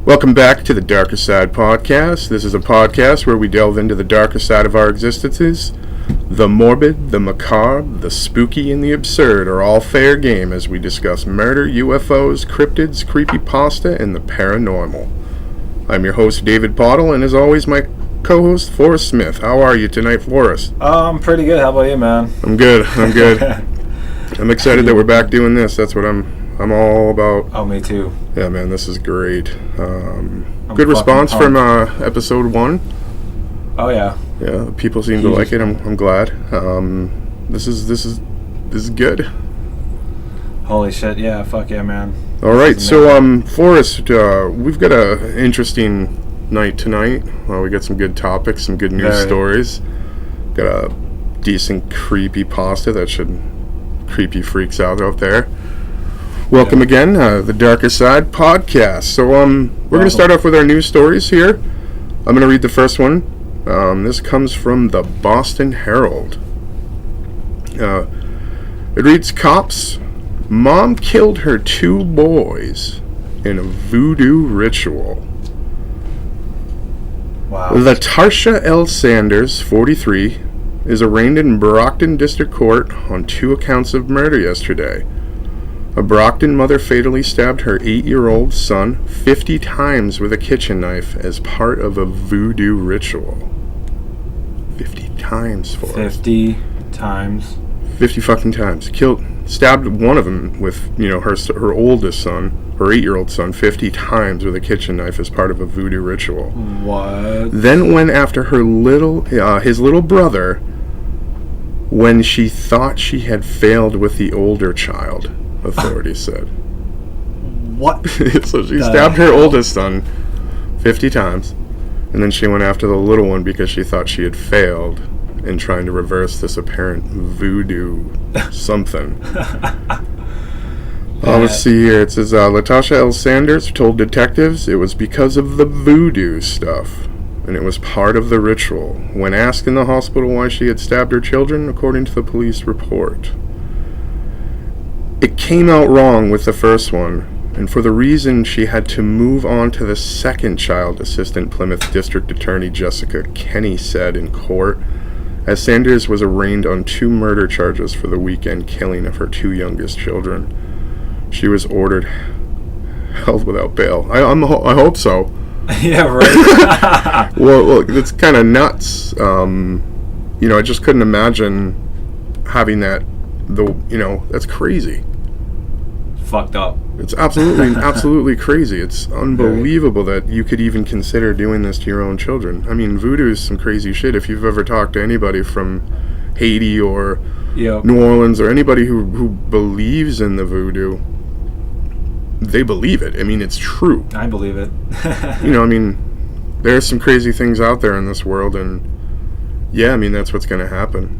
Welcome back to the Darkercide Podcast. This is a podcast where we delve into the darker side of our existences. The morbid, the macabre, the spooky, and the absurd are all fair game as we discuss murder, UFOs, cryptids, creepypasta, and the paranormal. I'm your host, David Pottle, and as always, my co-host, Forrest Smith. How are you tonight, Forrest? I'm pretty good. How about you, man? I'm good. I'm excited that we're back doing this. That's what I'm all about. Oh, me too. Yeah, man, this is great. Good response from episode 1. Oh yeah. Yeah, people seem to like it. I'm glad. This is good. Holy shit! Yeah, fuck yeah, man. All right, so Forrest, we've got a interesting night tonight. We got some good topics, some good news stories. Got a decent creepy pasta that should creep you freaks out there. Welcome again, the Darkercide Podcast. So we're going to start off with our news stories here. I'm going to read the first one. This comes from the Boston Herald. It reads, Cops, mom killed her 2 boys in a voodoo ritual. Wow. Latarsha L. Sanders, 43, is arraigned in Brockton District Court on 2 accounts of murder yesterday. A Brockton mother fatally stabbed her 8-year-old son 50 times with a kitchen knife as part of a voodoo ritual. 50 times, for 50 times. 50 fucking times. Stabbed one of them with, her oldest son, her 8-year-old son, 50 times with a kitchen knife as part of a voodoo ritual. What? Then went after his little brother when she thought she had failed with the older child, authorities said. What? So she stabbed her oldest son 50 times, and then she went after the little one because she thought she had failed in trying to reverse this apparent voodoo something. Let's see here. It says, Latasha L. Sanders told detectives it was because of the voodoo stuff, and it was part of the ritual. When asked in the hospital why she had stabbed her children, according to the police report, it came out wrong with the first one, and for the reason she had to move on to the second child, Assistant Plymouth District Attorney Jessica Kenny said in court, as Sanders was arraigned on 2 murder charges for the weekend killing of her 2 youngest children. She was ordered held without bail. I hope so. Yeah, right. Well, it's kind of nuts. I just couldn't imagine having that. That's crazy. Fucked up. It's absolutely crazy. It's unbelievable that you could even consider doing this to your own children. I mean, voodoo is some crazy shit. If you've ever talked to anybody from Haiti or New Orleans or anybody who believes in the voodoo, they believe it. I mean, it's true. I believe it. There's some crazy things out there in this world, and that's what's going to happen.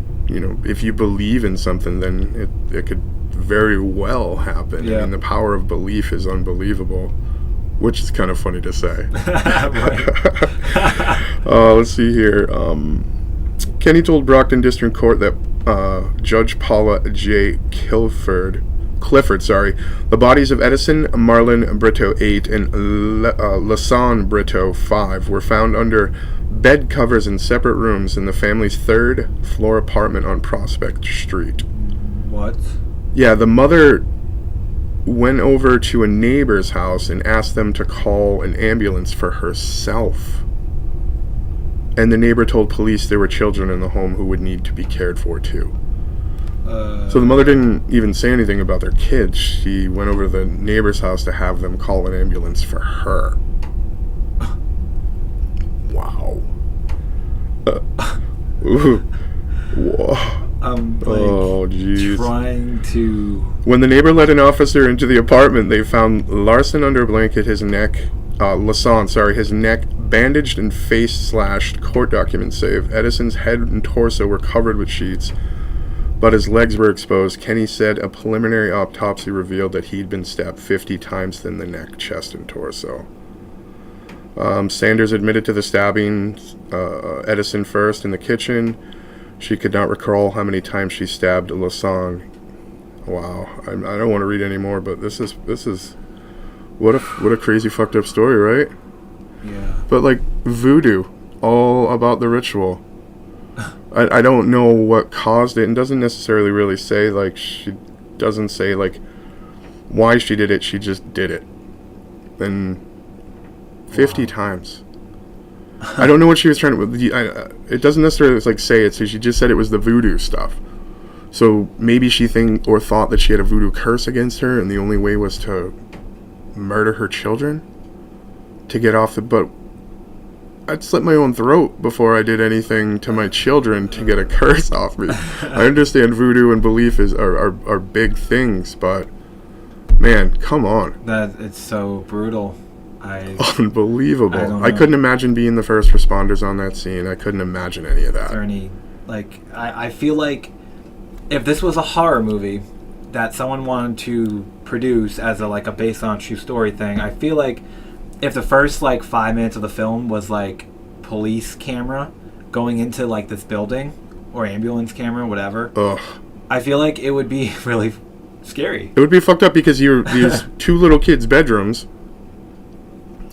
If you believe in something, then it could very well happen. Yeah. I mean, the power of belief is unbelievable, which is kind of funny to say. Let's see here. Kenny told Brockton District Court that Judge Paula J. Clifford, the bodies of Edison Marlon Brito 8 and Lasan Brito 5 were found under bed covers in separate rooms in the family's 3rd floor apartment on Prospect Street. What? Yeah, the mother went over to a neighbor's house and asked them to call an ambulance for herself. And the neighbor told police there were children in the home who would need to be cared for too. So the mother didn't even say anything about their kids. She went over to the neighbor's house to have them call an ambulance for her. Wow. Whoa. I'm trying to... When the neighbor led an officer into the apartment, they found Larson under a blanket, his neck bandaged and face slashed, court documents say. Edison's head and torso were covered with sheets, but his legs were exposed. Kenny said a preliminary autopsy revealed that he'd been stabbed 50 times in the neck, chest, and torso. Sanders admitted to the stabbing Edison first in the kitchen. She could not recall how many times she stabbed Lasan. Wow, I don't want to read any more, but this is What a crazy fucked up story, right? Yeah. But like voodoo, all about the ritual. I don't know what caused it, and doesn't necessarily really say, like, she doesn't say like why she did it. She just did it, and 50 times. I don't know what she was trying to. It doesn't necessarily like say it. So she just said it was the voodoo stuff. So maybe she thought that she had a voodoo curse against her, and the only way was to murder her children to get off the. But I'd slit my own throat before I did anything to my children to get a curse off me. I understand voodoo and belief are big things, but man, come on. It's so brutal. Unbelievable. I couldn't imagine being the first responders on that scene. I couldn't imagine any of that. I feel like if this was a horror movie that someone wanted to produce as a based on true story thing, I feel like if the first 5 minutes of the film was police camera going into this building or ambulance camera, whatever, I feel like it would be really scary. It would be fucked up because these two little kids' bedrooms,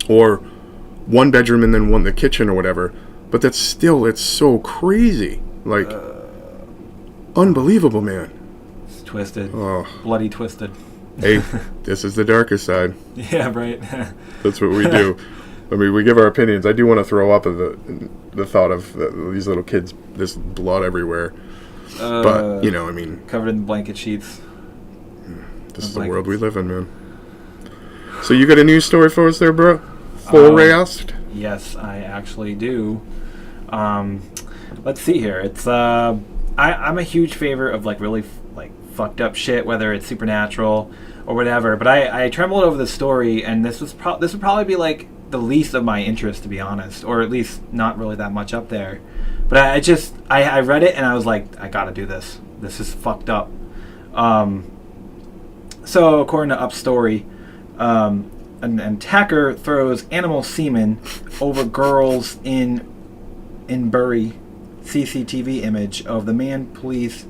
or one bedroom and then the kitchen or whatever, but it's so crazy, unbelievable, man. It's twisted, bloody twisted. Hey, this is the darker side. Yeah, right. That's what we do. I mean, we give our opinions. I do want to throw up at the thought of these little kids, this blood everywhere. But, I mean... Covered in blanket sheets. This is the world we live in, man. So you got a news story for us there, bro? Forrest? Yes, I actually do. Let's see here. It's I'm a huge favor of really fucked up shit, whether it's supernatural or whatever. But I trembled over the story, and this would probably be the least of my interest, to be honest, or at least not really that much up there. But I read it and I was like, I gotta do this. This is fucked up. So according to Upstory, an attacker throws animal semen over girls in Bury. CCTV image of the man police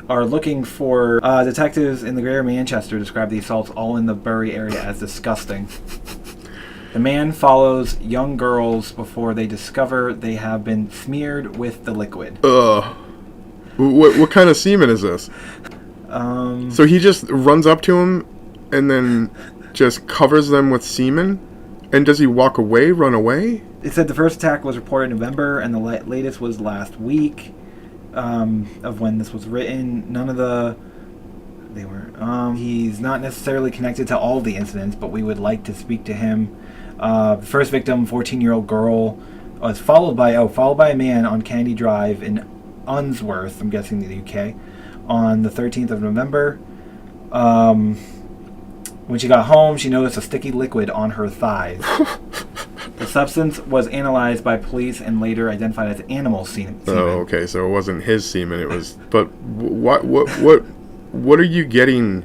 are looking for. Detectives in the Greater Manchester describe the assaults all in the Bury area as disgusting. The man follows young girls before they discover they have been smeared with the liquid. What kind of semen is this? So he just runs up to him and then just covers them with semen? And does he walk away, run away? It said the first attack was reported in November, and the latest was last week of when this was written. They weren't. He's not necessarily connected to all of the incidents, but we would like to speak to him. The first victim, 14-year-old girl, was followed by a man on Candy Drive in Unsworth, I'm guessing the UK, on the 13th of November. When she got home, she noticed a sticky liquid on her thighs. The substance was analyzed by police and later identified as animal semen. Oh, okay. So it wasn't his semen. It was. But what are you getting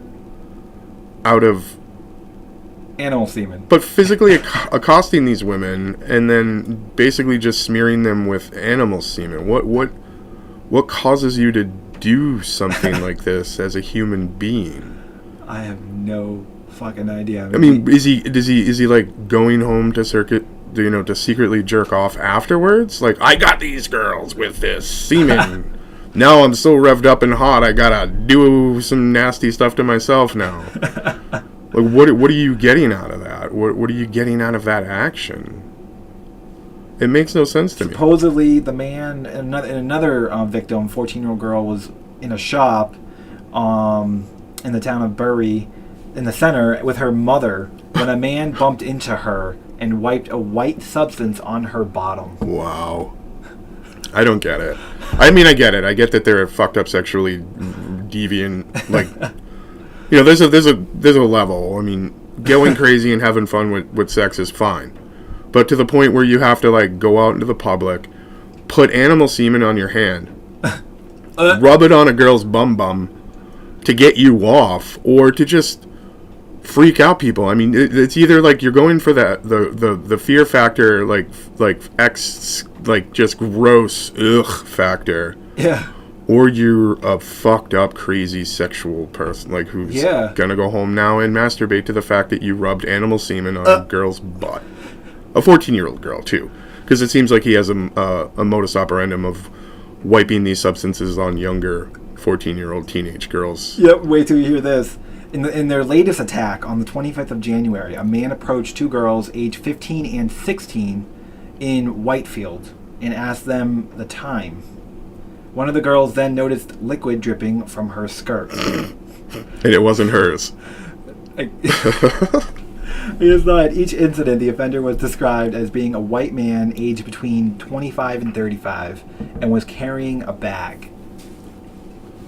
out of animal semen? But physically accosting these women and then basically just smearing them with animal semen. What causes you to do something like this as a human being? I have no fucking idea. I mean, is he like going home to to secretly jerk off afterwards? Like, I got these girls with this semen. Now I'm so revved up and hot, I gotta do some nasty stuff to myself now. Like, what are you getting out of that? What are you getting out of that action? It makes no sense to me. Supposedly, the man and another victim, 14-year-old girl, was in a shop in the town of Bury, in the center, with her mother, when a man bumped into her and wiped a white substance on her bottom. Wow. I don't get it. I mean, I get it. I get that they're fucked up, sexually deviant. Like, there's a level. I mean, going crazy and having fun with sex is fine, but to the point where you have to go out into the public, put animal semen on your hand, rub it on a girl's bum to get you off, or to just freak out people. I mean, it's either you're going for the fear factor, just gross factor. Yeah. or you're a fucked up, crazy sexual person, like who's gonna go home now and masturbate to the fact that you rubbed animal semen on a girl's butt. A 14-year-old girl, too. Because it seems like he has a modus operandum of wiping these substances on younger 14-year-old teenage girls. Yep, wait till you hear this. In their latest attack on the 25th of January, a man approached two girls aged 15 and 16 in Whitefield and asked them the time. One of the girls then noticed liquid dripping from her skirt. And it wasn't hers. At each incident, the offender was described as being a white man aged between 25 and 35 and was carrying a bag.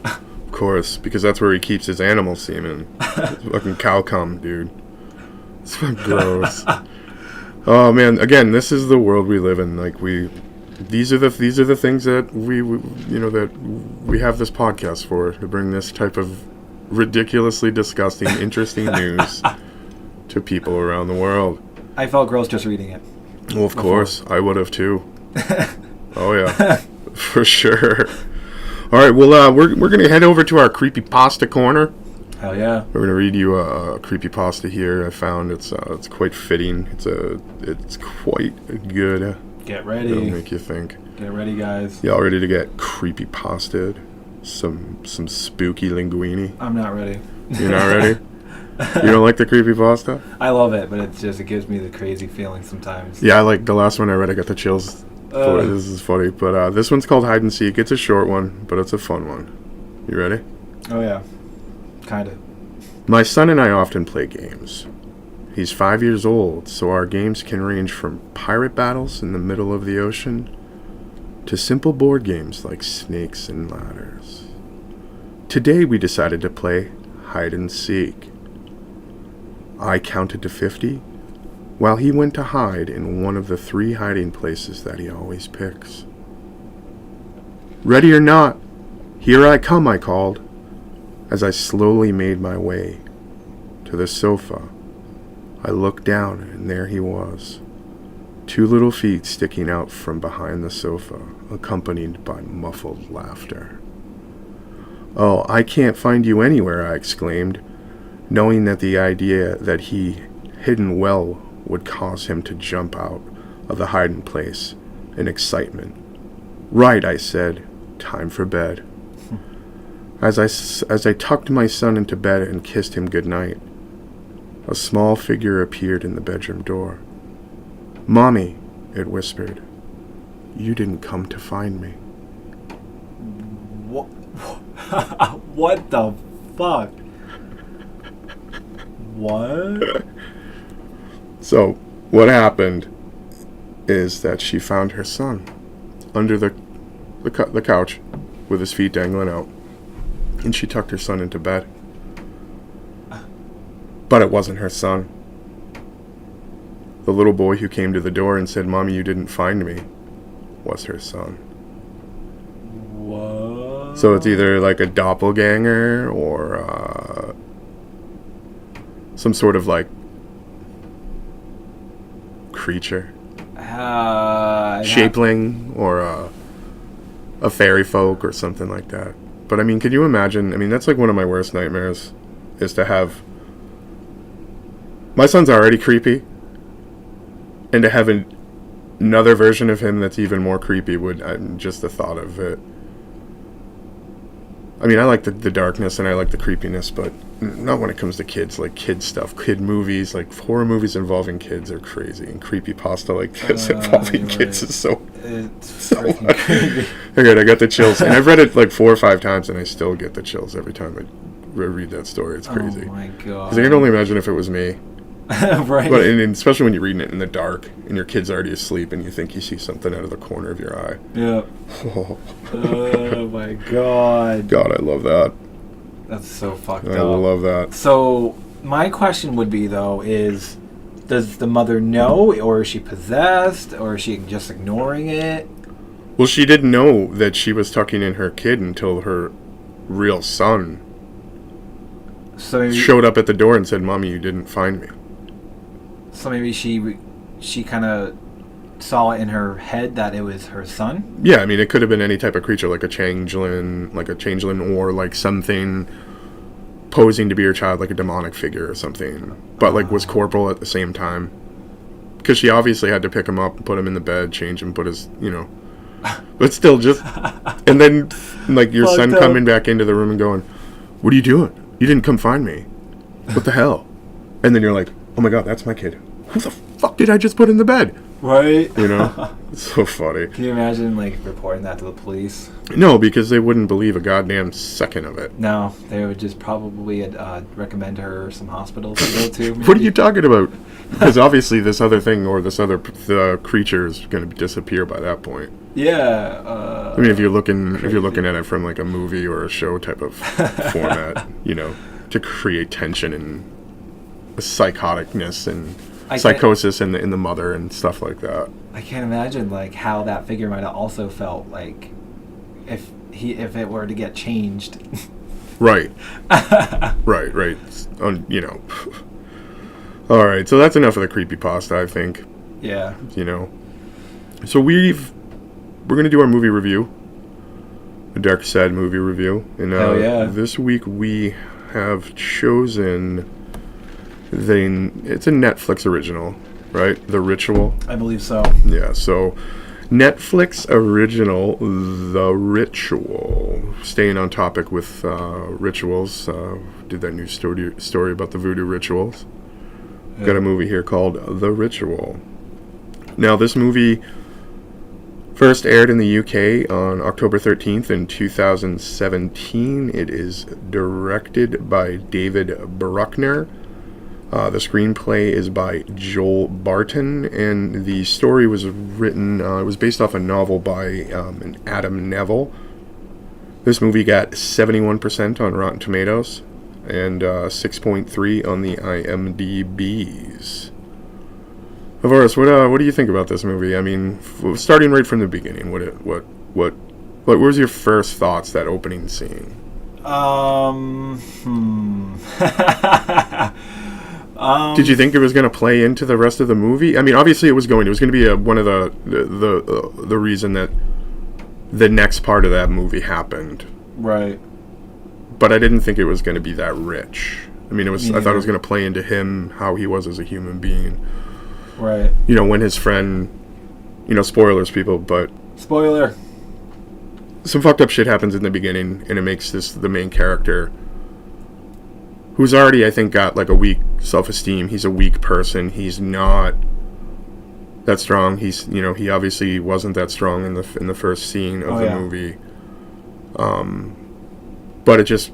Of course, because that's where he keeps his animal semen. Fucking cow cum, dude. It's fucking gross. Oh man, again, this is the world we live in. Like these are the things that we have this podcast for, to bring this type of ridiculously disgusting, interesting news to people around the world. I felt gross just reading it. Well, of course, I would have too. Oh yeah, for sure. All right, well, we're gonna head over to our creepypasta corner. Hell yeah! We're gonna read you a creepypasta here. I found it's quite fitting. It's quite good. Get ready. It'll make you think. Get ready, guys. Y'all ready to get creepypasta'd? Some spooky linguine. I'm not ready. You're not ready? You don't like the creepypasta? I love it, but it gives me the crazy feeling sometimes. Yeah, I like the last one I read. I got the chills. This is funny, but this one's called Hide and Seek. It's a short one, but it's a fun one. You ready? Oh yeah, kind of. My son and I often play games. He's 5 years old, so our games can range from pirate battles in the middle of the ocean to simple board games like snakes and ladders. Today we decided to play hide and seek. I counted to 50, while he went to hide in one of the 3 hiding places that he always picks. Ready or not, here I come, I called, as I slowly made my way to the sofa. I looked down, and there he was, 2 little feet sticking out from behind the sofa, accompanied by muffled laughter. "Oh, I can't find you anywhere," I exclaimed, knowing that the idea that he hidden well would cause him to jump out of the hiding place in excitement. "Right," I said, "time for bed." As I tucked my son into bed and kissed him goodnight, a small figure appeared in the bedroom door. "Mommy," it whispered, "you didn't come to find me." What? What the fuck? What? So, what happened is that she found her son under the couch with his feet dangling out, and she tucked her son into bed. But it wasn't her son. The little boy who came to the door and said, "Mommy, you didn't find me," was her son. What? So it's either like a doppelganger or some sort of like creature. Shapeling or a fairy folk or something like that. But I mean, could you imagine? I mean, that's like one of my worst nightmares, is to have... My son's already creepy, and to have another version of him that's even more creepy would... just the thought of it. I mean, I like the darkness and I like the creepiness, but not when it comes to kids, like kid stuff, kid movies, like horror movies involving kids are crazy, and creepypasta like this involving kids is so freaking creepy. Okay, I got the chills, and I've read it like 4 or 5 times, and I still get the chills every time I read that story. It's crazy. Oh my god! Because I can only imagine if it was me. Right. But and especially when you're reading it in the dark and your kid's already asleep and you think you see something out of the corner of your eye. Yeah. Oh my god. God, I love that. That's so fucked I up. love that. So my question would be though is, does the mother know, or is she possessed, or is she just ignoring it? Well, she didn't know that she was tucking in her kid until her real son showed up at the door and said, "Mommy, you didn't find me." So maybe she kind of saw it in her head that it was her son. Yeah, I mean, it could have been any type of creature, like a changeling, or like something posing to be her child, like a demonic figure or something, but like was corporal at the same time. Because she obviously had to pick him up and put him in the bed, change him, put his, but still just, and then like your son coming back into the room and going, "What are you doing? You didn't come find me. What the hell?" And then you're like, "Oh my God, that's my kid. Who the fuck did I just put in the bed?" Right. It's so funny. Can you imagine like reporting that to the police? No, because they wouldn't believe a goddamn second of it. No, they would just probably recommend her some hospitals to go to. What are you talking about? Because obviously this other thing or this other creature is going to disappear by that point. Yeah. I mean, if you're looking at it from like a movie or a show type of format, to create tension and psychoticness and psychosis in the mother and stuff like that. I can't imagine like how that figure might have also felt like if it were to get changed. Right. right. All right, so that's enough of the creepypasta, I think. Yeah. So we're going to do our movie review, the Darkercide movie review. And this week we have chosen it's a Netflix original, right? The Ritual. I believe so. Yeah, so Netflix original, The Ritual. Staying on topic with rituals. Did that new story about the voodoo rituals. Yeah. Got a movie here called The Ritual. Now, this movie first aired in the UK on October 13th in 2017. It is directed by David Bruckner. The screenplay is by Joel Barton, and the story was written, it was based off a novel by Adam Neville. This movie got 71% on Rotten Tomatoes and 6.3 on the IMDb's. Horace, what do you think about this movie? I mean, starting right from the beginning, what was your first thoughts, that opening scene? Did you think it was going to play into the rest of the movie? I mean, obviously it was going to be one of the reason that the next part of that movie happened. Right. But I didn't think it was going to be that rich. I mean, I thought it was going to play into him, how he was as a human being. Right. When his friend, spoilers, people, but spoiler. Some fucked up shit happens in the beginning, and it makes the main character, who's already, I think, got like a weak self-esteem. He's a weak person. He's not that strong. He's, he obviously wasn't that strong in the first scene of the movie. But it just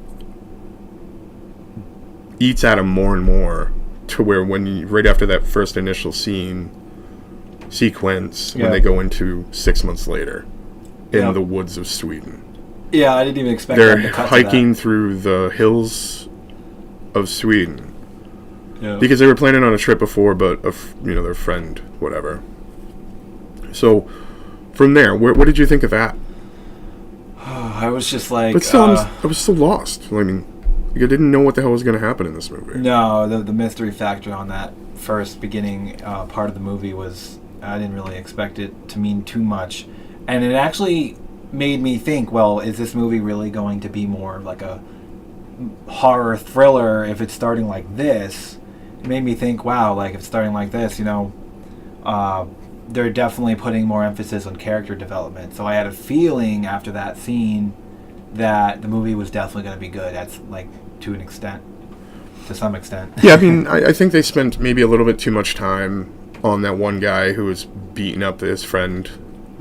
eats at him more and more, to where right after that first initial sequence, when they go into 6 months later in the woods of Sweden. Yeah, I didn't even expect they're them to cut hiking through the hills of Sweden. Yeah. Because they were planning on a trip before, but their friend, whatever. So from there, what did you think of that? I was just like, but still, I was still lost. I mean, I didn't know what the hell was going to happen in this movie. No, the mystery factor on that first beginning part of the movie was, I didn't really expect it to mean too much, and it actually made me think, well, is this movie really going to be more like a horror thriller if it's starting like this? It made me think, wow, like if it's starting like this, they're definitely putting more emphasis on character development. So I had a feeling after that scene that the movie was definitely going to be good. That's like to some extent. Yeah, I mean, I think they spent maybe a little bit too much time on that one guy who was beating up his friend,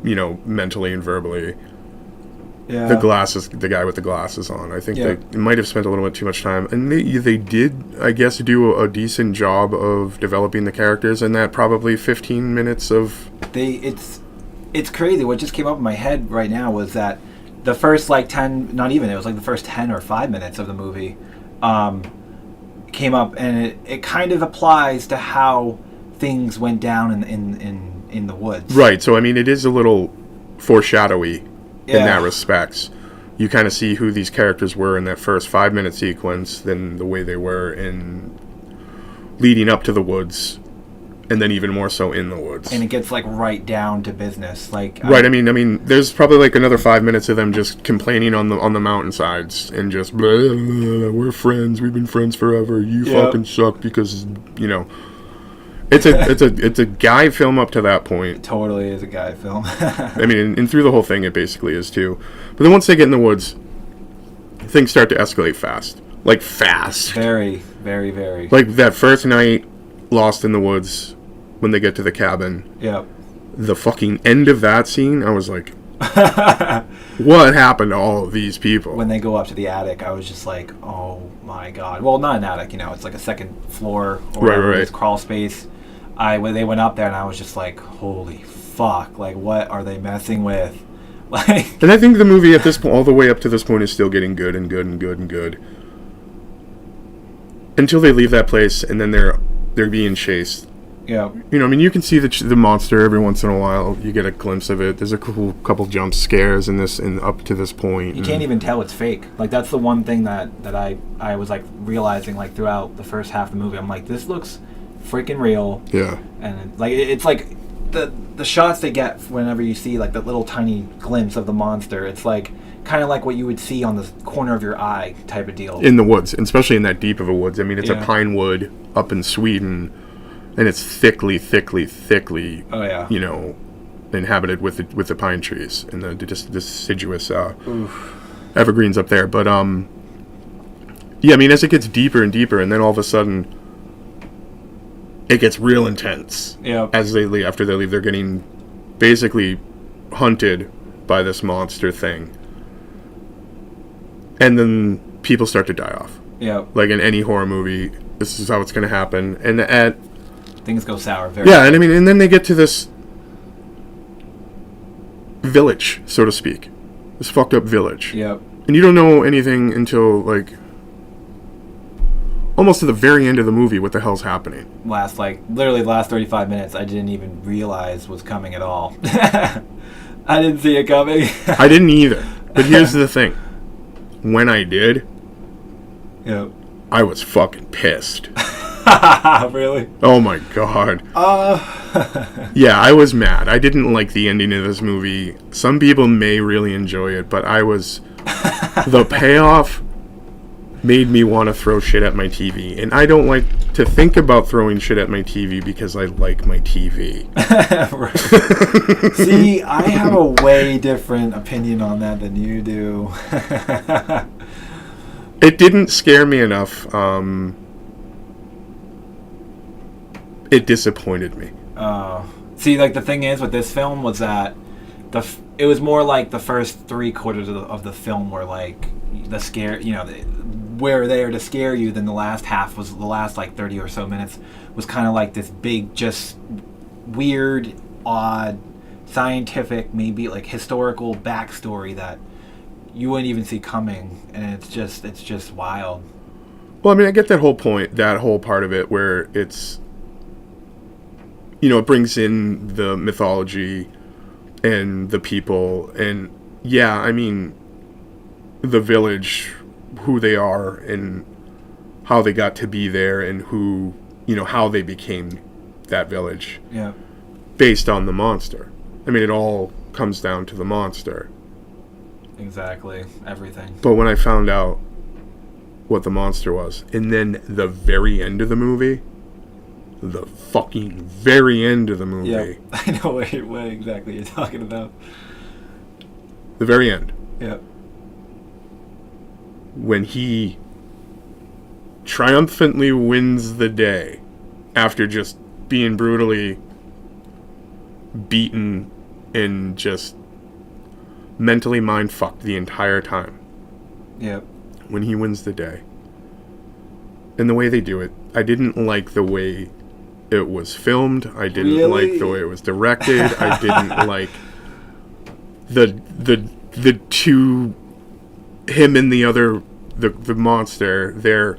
mentally and verbally. Yeah. The guy with the glasses on. I think they might have spent a little bit too much time, and they did, I guess, do a decent job of developing the characters in that probably 15 minutes of. It's crazy. What just came up in my head right now was that the first it was like the first 10 or 5 minutes of the movie came up, and it kind of applies to how things went down in the woods. Right. So I mean, it is a little foreshadowy. In that respects, you kind of see who these characters were in that first 5-minute sequence, then the way they were in leading up to the woods, and then even more so in the woods. And it gets like right down to business, like right. I mean, there's probably like another 5 minutes of them just complaining on the mountainsides and just blah, blah, blah, we're friends, we've been friends forever. You fucking suck because it's a guy film up to that point. It totally is a guy film. I mean, and through the whole thing, it basically is too. But then once they get in the woods, things start to escalate fast. Like fast. Very, very, very. Like that first night, lost in the woods, when they get to the cabin. Yep. The fucking end of that scene, I was like, what happened to all of these people? When they go up to the attic, I was just like, oh my god. Well, not an attic, it's like a second floor or right. It's crawl space. When they went up there, and I was just like, holy fuck, like what are they messing with? Like, and I think the movie at this point, all the way up to this point, is still getting good and good and good and good. Until they leave that place, and then they're being chased. Yeah. You can see the monster every once in a while. You get a glimpse of it. There's a couple jump scares in this, and up to this point. You can't even tell it's fake. Like, that's the one thing that I was like realizing like throughout the first half of the movie. I'm like, this looks freaking real. Yeah. And it's like the shots they get whenever you see like that little tiny glimpse of the monster. It's like kind of like what you would see on the corner of your eye type of deal. In the woods, especially in that deep of a woods. I mean, it's a pine wood up in Sweden. And it's thickly, oh yeah, inhabited with the pine trees and the deciduous evergreens up there. But yeah, I mean, as it gets deeper and deeper, and then all of a sudden, it gets real intense. Yeah. As they leave, after they leave, they're getting basically hunted by this monster thing, and then people start to die off. Yeah. Like in any horror movie, this is how it's going to happen, and things go sour very and I mean, and then they get to this village, so to speak. This fucked up village. Yep. And you don't know anything until, like, almost to the very end of the movie what the hell's happening. Literally the last 35 minutes, I didn't even realize was coming at all. I didn't see it coming. I didn't either. But here's the thing. When I did, yep, I was fucking pissed. Really? Oh my god. Yeah, I was mad. I didn't like the ending of this movie. Some people may really enjoy it, but the payoff made me want to throw shit at my TV. And I don't like to think about throwing shit at my TV because I like my TV. Right. See, I have a way different opinion on that than you do. It didn't scare me enough. It disappointed me. See, like, the thing is with this film was that it was more like the first 3/4 of the film were like the scare, were there to scare you. Then the last half was the last like 30 or so minutes was kind of like this big, just weird, odd, scientific, maybe like historical backstory that you wouldn't even see coming, and it's just wild. Well, I mean, I get that whole point, that whole part of it where it's, it brings in the mythology and the people, and yeah, I mean, the village, who they are and how they got to be there, and who, how they became that village. Yeah. Based on the monster. I mean, it all comes down to the monster. Exactly. Everything. But when I found out what the monster was, and then the very end of the movie, the fucking very end of the movie. Yeah, I know what exactly you're talking about. The very end. Yeah. When he triumphantly wins the day after just being brutally beaten and just mentally mind-fucked the entire time. Yep. When he wins the day. And the way they do it, I didn't like the way it was filmed. I didn't like the way it was directed. I didn't like the two, him and the other, the monster, they're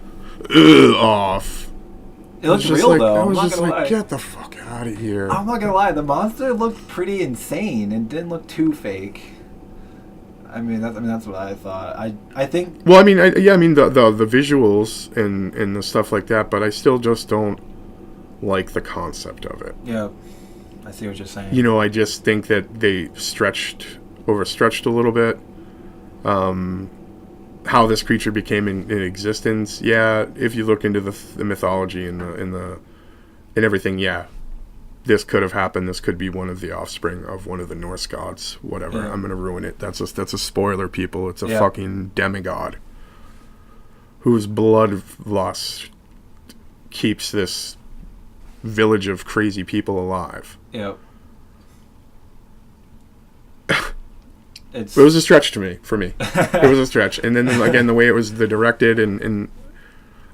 off. It looks real, though. I was just like, get the fuck out of here. I'm not gonna lie, the monster looked pretty insane and didn't look too fake. I mean, that's what I thought. I think. Well, I mean, the visuals and the stuff like that, but I still just don't like the concept of it. Yeah, I see what you're saying. You know, I just think that they overstretched a little bit. How this creature became in existence, yeah. If you look into the mythology and everything, yeah, this could have happened. This could be one of the offspring of one of the Norse gods. Whatever. Yeah. I'm gonna ruin it. That's a spoiler, people. It's a fucking demigod whose bloodlust keeps this village of crazy people alive. Yep. It was a stretch for me. It was a stretch. And then, again, the way it was directed, and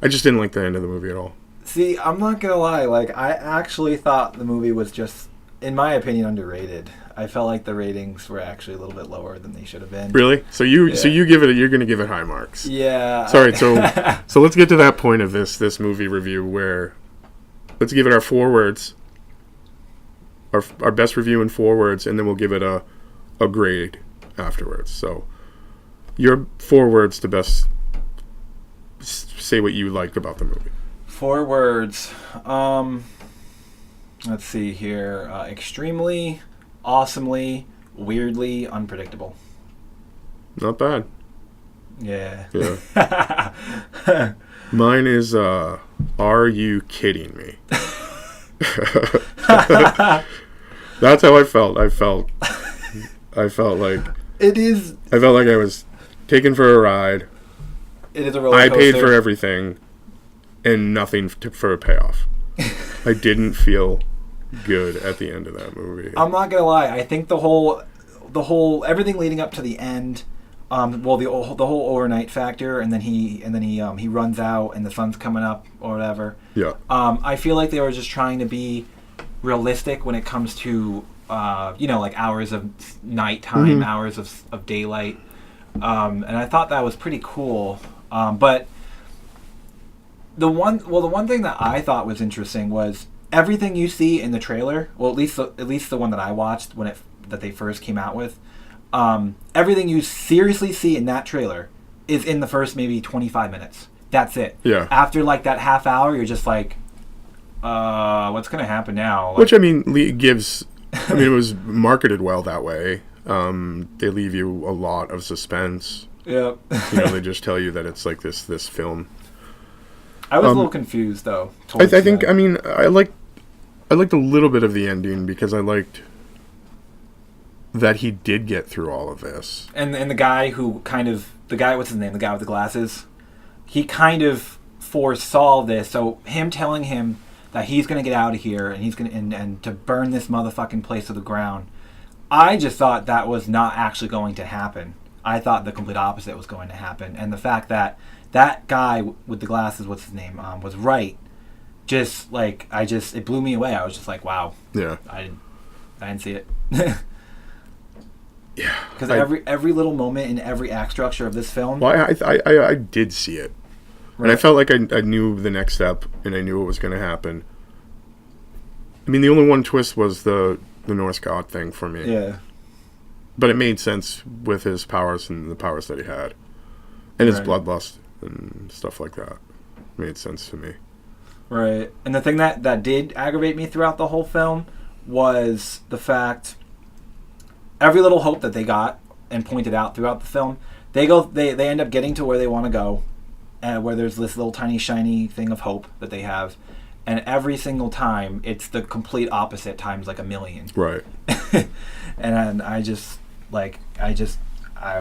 I just didn't like the end of the movie at all. See, I'm not going to lie. Like, I actually thought the movie was just, in my opinion, underrated. I felt like the ratings were actually a little bit lower than they should have been. Really? So you're going to give it high marks. Yeah. Sorry, so let's get to that point of this movie review where let's give it our 4 words, our best review in 4 words, and then we'll give it a grade afterwards. So your 4 words to best say what you liked about the movie. 4 words. Let's see here. Extremely, awesomely, weirdly unpredictable. Not bad. Yeah. Mine is are you kidding me? That's how I felt. I felt like it is. I felt like I was taken for a ride. It is a roller coaster. I paid for everything, and nothing for a payoff. I didn't feel good at the end of that movie. I'm not gonna lie. I think the whole everything leading up to the end. The whole overnight factor, and then he runs out, and the sun's coming up or whatever. Yeah. I feel like they were just trying to be realistic when it comes to like hours of nighttime, hours of daylight, and I thought that was pretty cool. But the one thing that I thought was interesting was everything you see in the trailer. Well, at least the one that I watched that they first came out with. Everything you seriously see in that trailer is in the first maybe 25 minutes. That's it. Yeah. After like that half hour, you're just like, what's going to happen now? Like, which, I mean, it was marketed well that way. They leave you a lot of suspense. Yeah. They just tell you that it's like this film. I was a little confused though. I think, I mean, I liked a little bit of the ending because I liked that he did get through all of this. And the guy what's his name? The guy with the glasses? He kind of foresaw this. So him telling him that he's going to get out of here and he's going and to burn this motherfucking place to the ground. I just thought that was not actually going to happen. I thought the complete opposite was going to happen. And the fact that that guy with the glasses, what's his name, was right. Just like, it blew me away. I was just like, wow. Yeah. I didn't see it. Yeah, because every little moment in every act structure of this film. Well, I did see it, right. And I felt like I knew the next step, and I knew what was going to happen. I mean, the only one twist was the Norse god thing for me. Yeah, but it made sense with his powers and the powers that he had, and his bloodlust and stuff like that. It made sense to me. Right, and the thing that did aggravate me throughout the whole film was the fact. Every little hope that they got and pointed out throughout the film, they end up getting to where they want to go, where there's this little tiny shiny thing of hope that they have, and every single time it's the complete opposite times like a million. Right. And I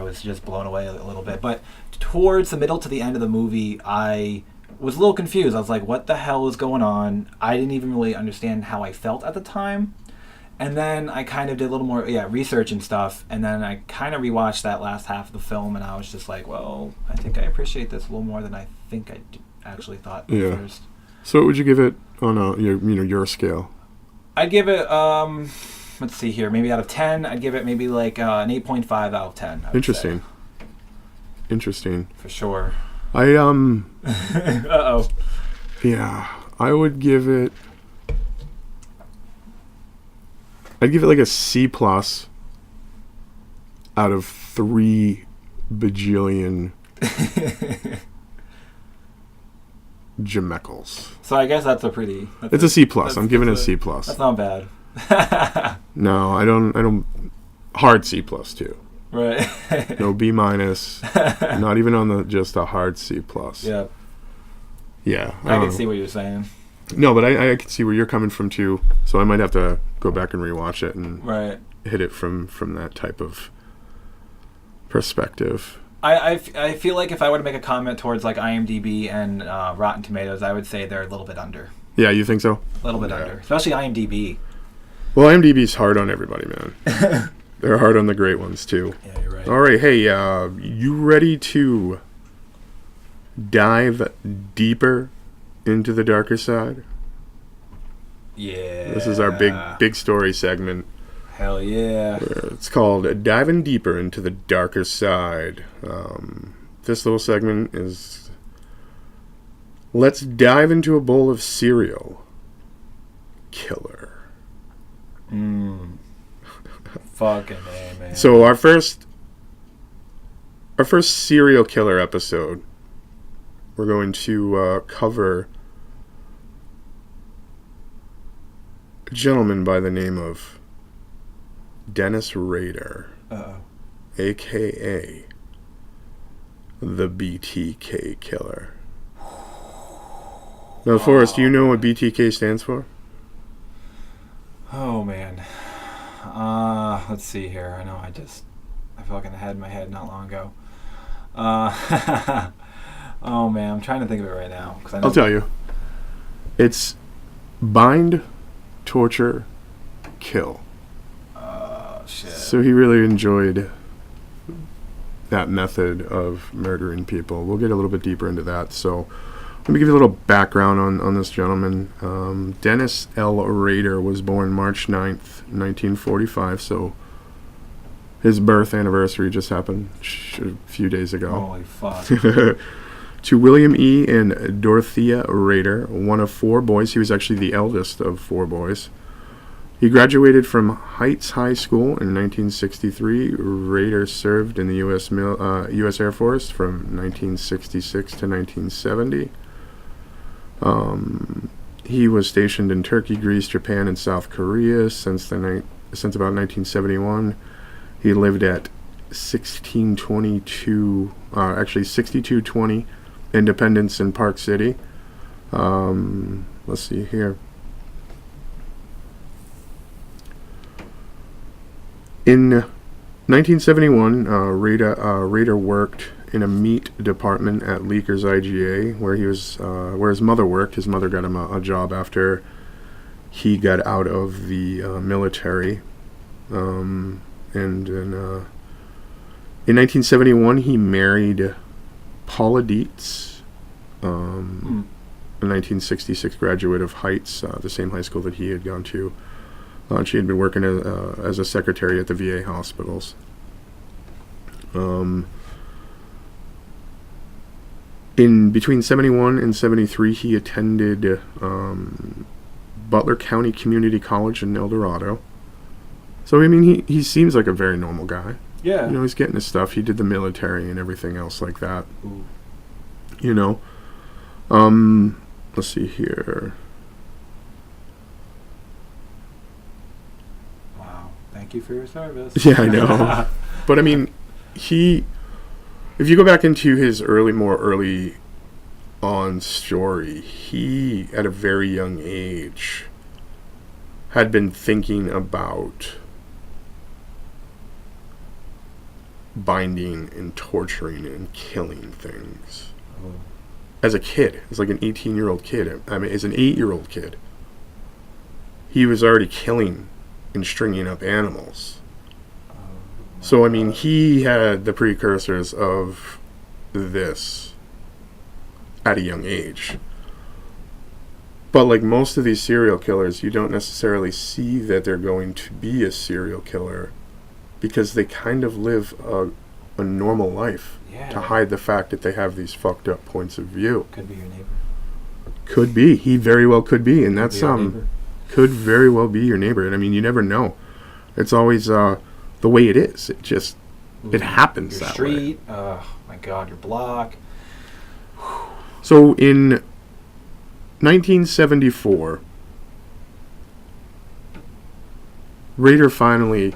was just blown away a little bit. But towards the middle to the end of the movie, I was a little confused. I was like, what the hell is going on? I didn't even really understand how I felt at the time. And then I kind of did a little more research and stuff, and then I kind of rewatched that last half of the film, and I was just like, well, I think I appreciate this a little more than I think I actually thought at first. So what would you give it on your scale? I'd give it, let's see here, maybe out of 10, I'd give it maybe like an 8.5 out of 10. Interesting. Say. Interesting. For sure. Uh-oh. Yeah, I would give it... I'd give it like a C+ out of 3 bajillion Jemeckles. So I guess that's a pretty... It's a C+. I'm giving it a C+. That's not bad. No, I don't... Hard C+, too. Right. No B-. Not even on just a hard C+. Yeah. Yeah. I can see what you're saying. No, but I can see where you're coming from, too. So I might have to go back and rewatch it and hit it from that type of perspective. I feel like if I were to make a comment towards like IMDb and Rotten Tomatoes, I would say they're a little bit under. Yeah, you think so? A little bit under. Especially IMDb. Well, IMDb's hard on everybody, man. They're hard on the great ones, too. Yeah, you're right. All right, hey, you ready to dive deeper into the darker side? Yeah. This is our big story segment. Hell yeah. It's called Diving Deeper into the Darker Side. This little segment is... Let's dive into a bowl of cereal. Killer. Fucking A, man. So our first serial killer episode, we're going to cover a gentleman by the name of Dennis Rader, a.k.a. the BTK Killer. Now, Forrest, do you know what BTK stands for? Oh, man. Let's see here. I know I fucking had in my head not long ago. Oh, man. I'm trying to think of it right now. I'll tell you. It's bind, torture, kill. Shit. So he really enjoyed that method of murdering people. We'll get a little bit deeper into that. So let me give you a little background on this gentleman. Dennis L. Rader was born March 9th, 1945. So his birth anniversary just happened a few days ago. Holy fuck. To William E. and Dorothea Rader, one of four boys. He was actually the eldest of four boys. He graduated from Heights High School in 1963. Rader served in the U.S. Air Force from 1966 to 1970. He was stationed in Turkey, Greece, Japan, and South Korea since about 1971. He lived at 6220 Independence in Park City. Let's see here. In 1971, Rader worked in a meat department at Leaker's IGA, where his mother worked. His mother got him a job after he got out of the military. And in 1971, he married Paula Dietz, a 1966 graduate of Heights, the same high school that he had gone to. She had been working as a secretary at the VA hospitals. In between 71 and 73, he attended Butler County Community College in El Dorado. So, I mean, he seems like a very normal guy. Yeah. You know, he's getting his stuff. He did the military and everything else like that. Ooh. You know. Let's see here. Thank you for your service. Yeah, I know. But I mean, if you go back into his more early on story, he, at a very young age, had been thinking about binding and torturing and killing things. Oh. As a kid, as like an 18-year-old kid. I mean, as an 8-year-old kid, he was already killing and stringing up animals. So, I mean, he had the precursors of this at a young age. But like most of these serial killers, you don't necessarily see that they're going to be a serial killer because they kind of live a normal life to hide the fact that they have these fucked up points of view. Could be your neighbor. Could be. He very well could be. And that's could very well be your neighbor. And I mean, you never know. It's always the way it is. It just it happens your that street, way. Oh my God, your block. So in 1974, Rader finally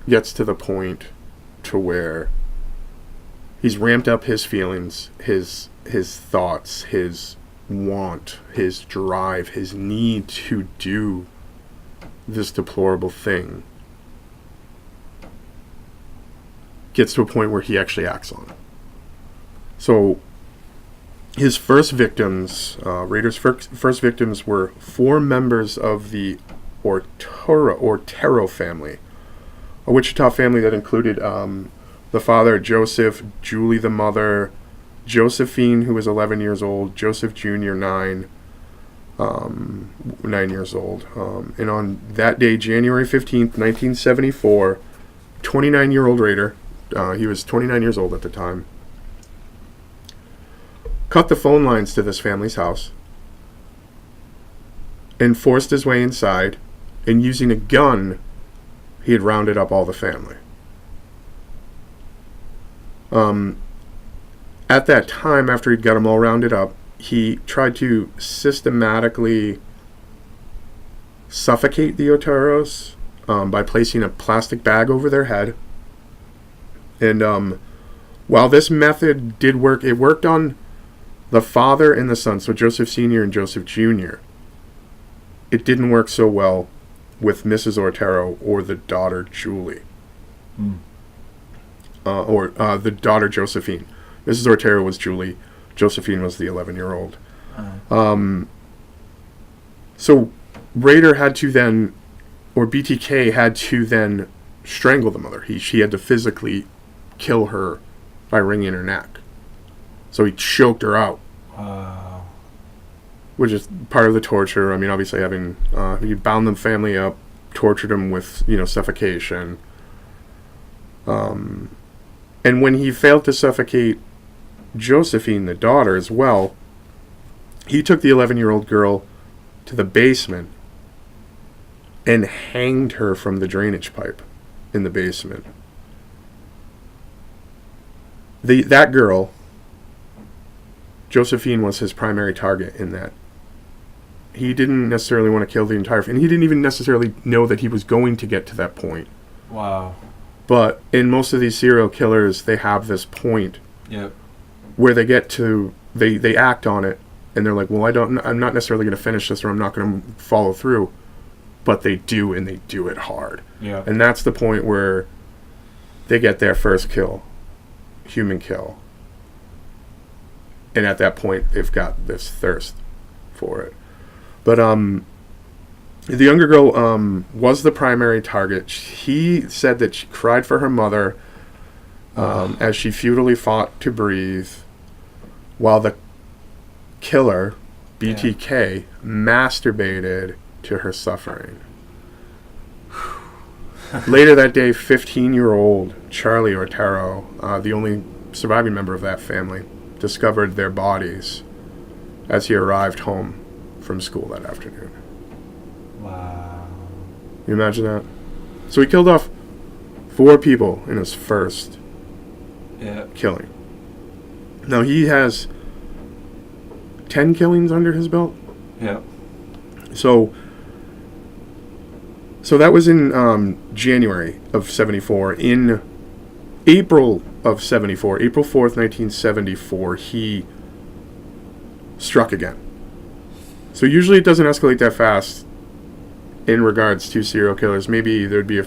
gets to the point to where he's ramped up his feelings, his thoughts, his want, his drive, his need to do this deplorable thing. Gets to a point where he actually acts on it. So his first victims, Rader's first victims were 4 members of the Otero family, a Wichita family that included the father, Joseph, Julie the mother, Josephine, who was 11 years old, Joseph Jr., 9 years old. And on that day, January 15th, 1974, 29-year-old Rader, he was 29 years old at the time, cut the phone lines to this family's house and forced his way inside, and using a gun, he had rounded up all the family. At that time, after he'd got them all rounded up, he tried to systematically suffocate the Oteros by placing a plastic bag over their head. And while this method did work, it worked on the father and the son, so Joseph Sr. and Joseph Jr. It didn't work so well with Mrs. Otero or the daughter Julie. Or the daughter Josephine. Mrs. Otero was Julie. Josephine was the 11-year-old. So Rader had to then, or BTK had to then strangle the mother. She had to physically kill her by wringing her neck. So he choked her out. Wow. Which is part of the torture. I mean, obviously having, he bound the family up, tortured them with, suffocation. And when he failed to suffocate Josephine, the daughter, as well, he took the 11-year-old girl to the basement and hanged her from the drainage pipe in the basement. That girl, Josephine, was his primary target in that. He didn't necessarily want to kill the entire family. He didn't even necessarily know that he was going to get to that point. Wow. But in most of these serial killers, they have this point where they get to, they act on it, and they're like, well, I'm not necessarily going to finish this, or I'm not going to follow through. But they do, and they do it hard. Yeah. And that's the point where they get their first kill, human kill. And at that point, they've got this thirst for it. But the younger girl was the primary target. He said that she cried for her mother as she futilely fought to breathe, while the killer, BTK, masturbated to her suffering. Later that day, 15-year-old Charlie Otero, the only surviving member of that family, discovered their bodies as he arrived home from school that afternoon. Wow. Can you imagine that? So he killed off 4 people in his first killing. Now he has 10 killings under his belt. Yeah. So that was in January of 74. In April of 74, April 4th, 1974, he struck again. So usually it doesn't escalate that fast in regards to serial killers. Maybe there'd be a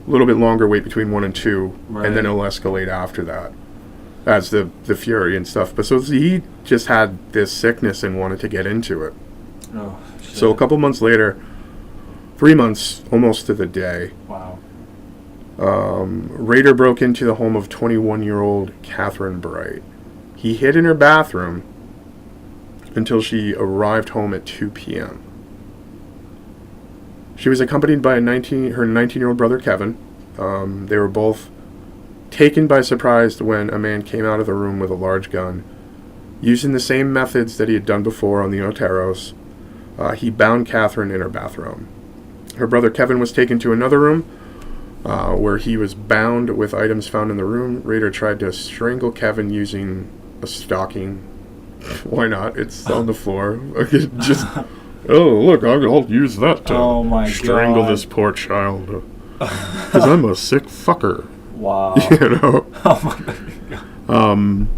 little bit longer wait between 1 and 2, right, and then it'll escalate after that as the fury and stuff. But so he just had this sickness and wanted to get into it. Oh, shit. So a couple months later, 3 months almost to the day, wow, Rader broke into the home of 21-year-old Catherine Bright. He hid in her bathroom until she arrived home at 2 p.m. She was accompanied by her 19-year-old brother Kevin. They were both taken by surprise when a man came out of the room with a large gun. Using the same methods that he had done before on the Oteros, he bound Catherine in her bathroom. Her brother Kevin was taken to another room where he was bound with items found in the room. Rader tried to strangle Kevin using a stocking Why not? It's on the floor. Just, oh, look, I'll use that to strangle this poor child. Because I'm a sick fucker. Wow. You know? Oh my God.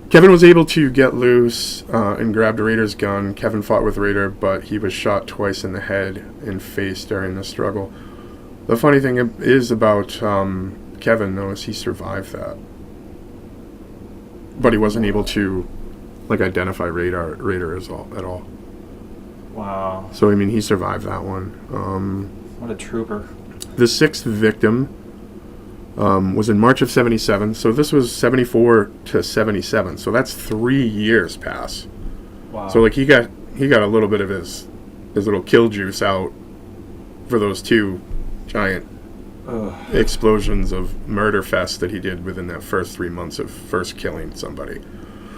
Kevin was able to get loose and grabbed Rader's gun. Kevin fought with Rader, but he was shot twice in the head and face during the struggle. The funny thing is about Kevin, though, is he survived that. But he wasn't able to, like, identify Rader at all. Wow. So, I mean, he survived that one. What a trooper. The sixth victim was in March of 77. So this was 74 to 77. So that's 3 years pass. Wow. So, like, he got a little bit of his little kill juice out for those two giant explosions of murder fest that he did within that first 3 months of first killing somebody.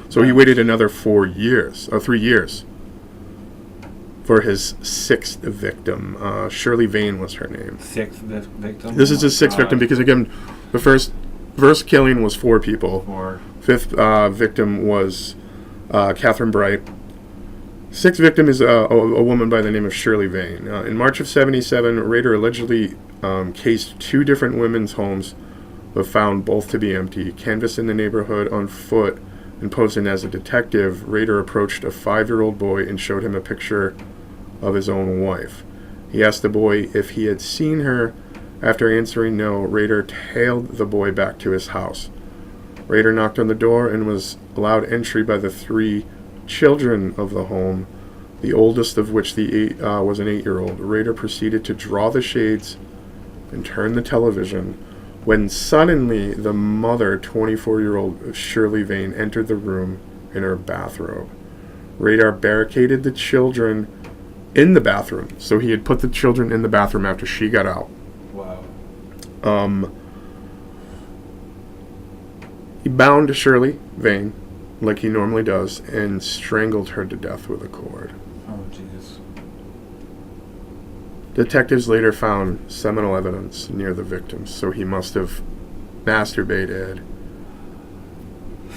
So he waited another 3 years for his sixth victim. Shirley Vane was her name. Sixth victim? This is his sixth victim because, again, the first killing was 4 people. Fifth victim was Catherine Bright. Sixth victim is a woman by the name of Shirley Vane. In March of 77, Rader allegedly cased 2 different women's homes, but found both to be empty. Canvassing the neighborhood on foot and posing as a detective, Rader approached a 5-year-old boy and showed him a picture of his own wife. He asked the boy if he had seen her. After answering no, Rader tailed the boy back to his house. Rader knocked on the door and was allowed entry by the 3 children of the home, the oldest of which was an 8-year-old. Rader proceeded to draw the shades and turn the television when suddenly the mother, 24-year-old Shirley Vane, entered the room in her bathrobe. Rader barricaded the children in the bathroom. So he had put the children in the bathroom after she got out. Wow. He bound Shirley Vane like he normally does and strangled her to death with a cord. Oh, Jesus. Detectives later found seminal evidence near the victims, so he must have masturbated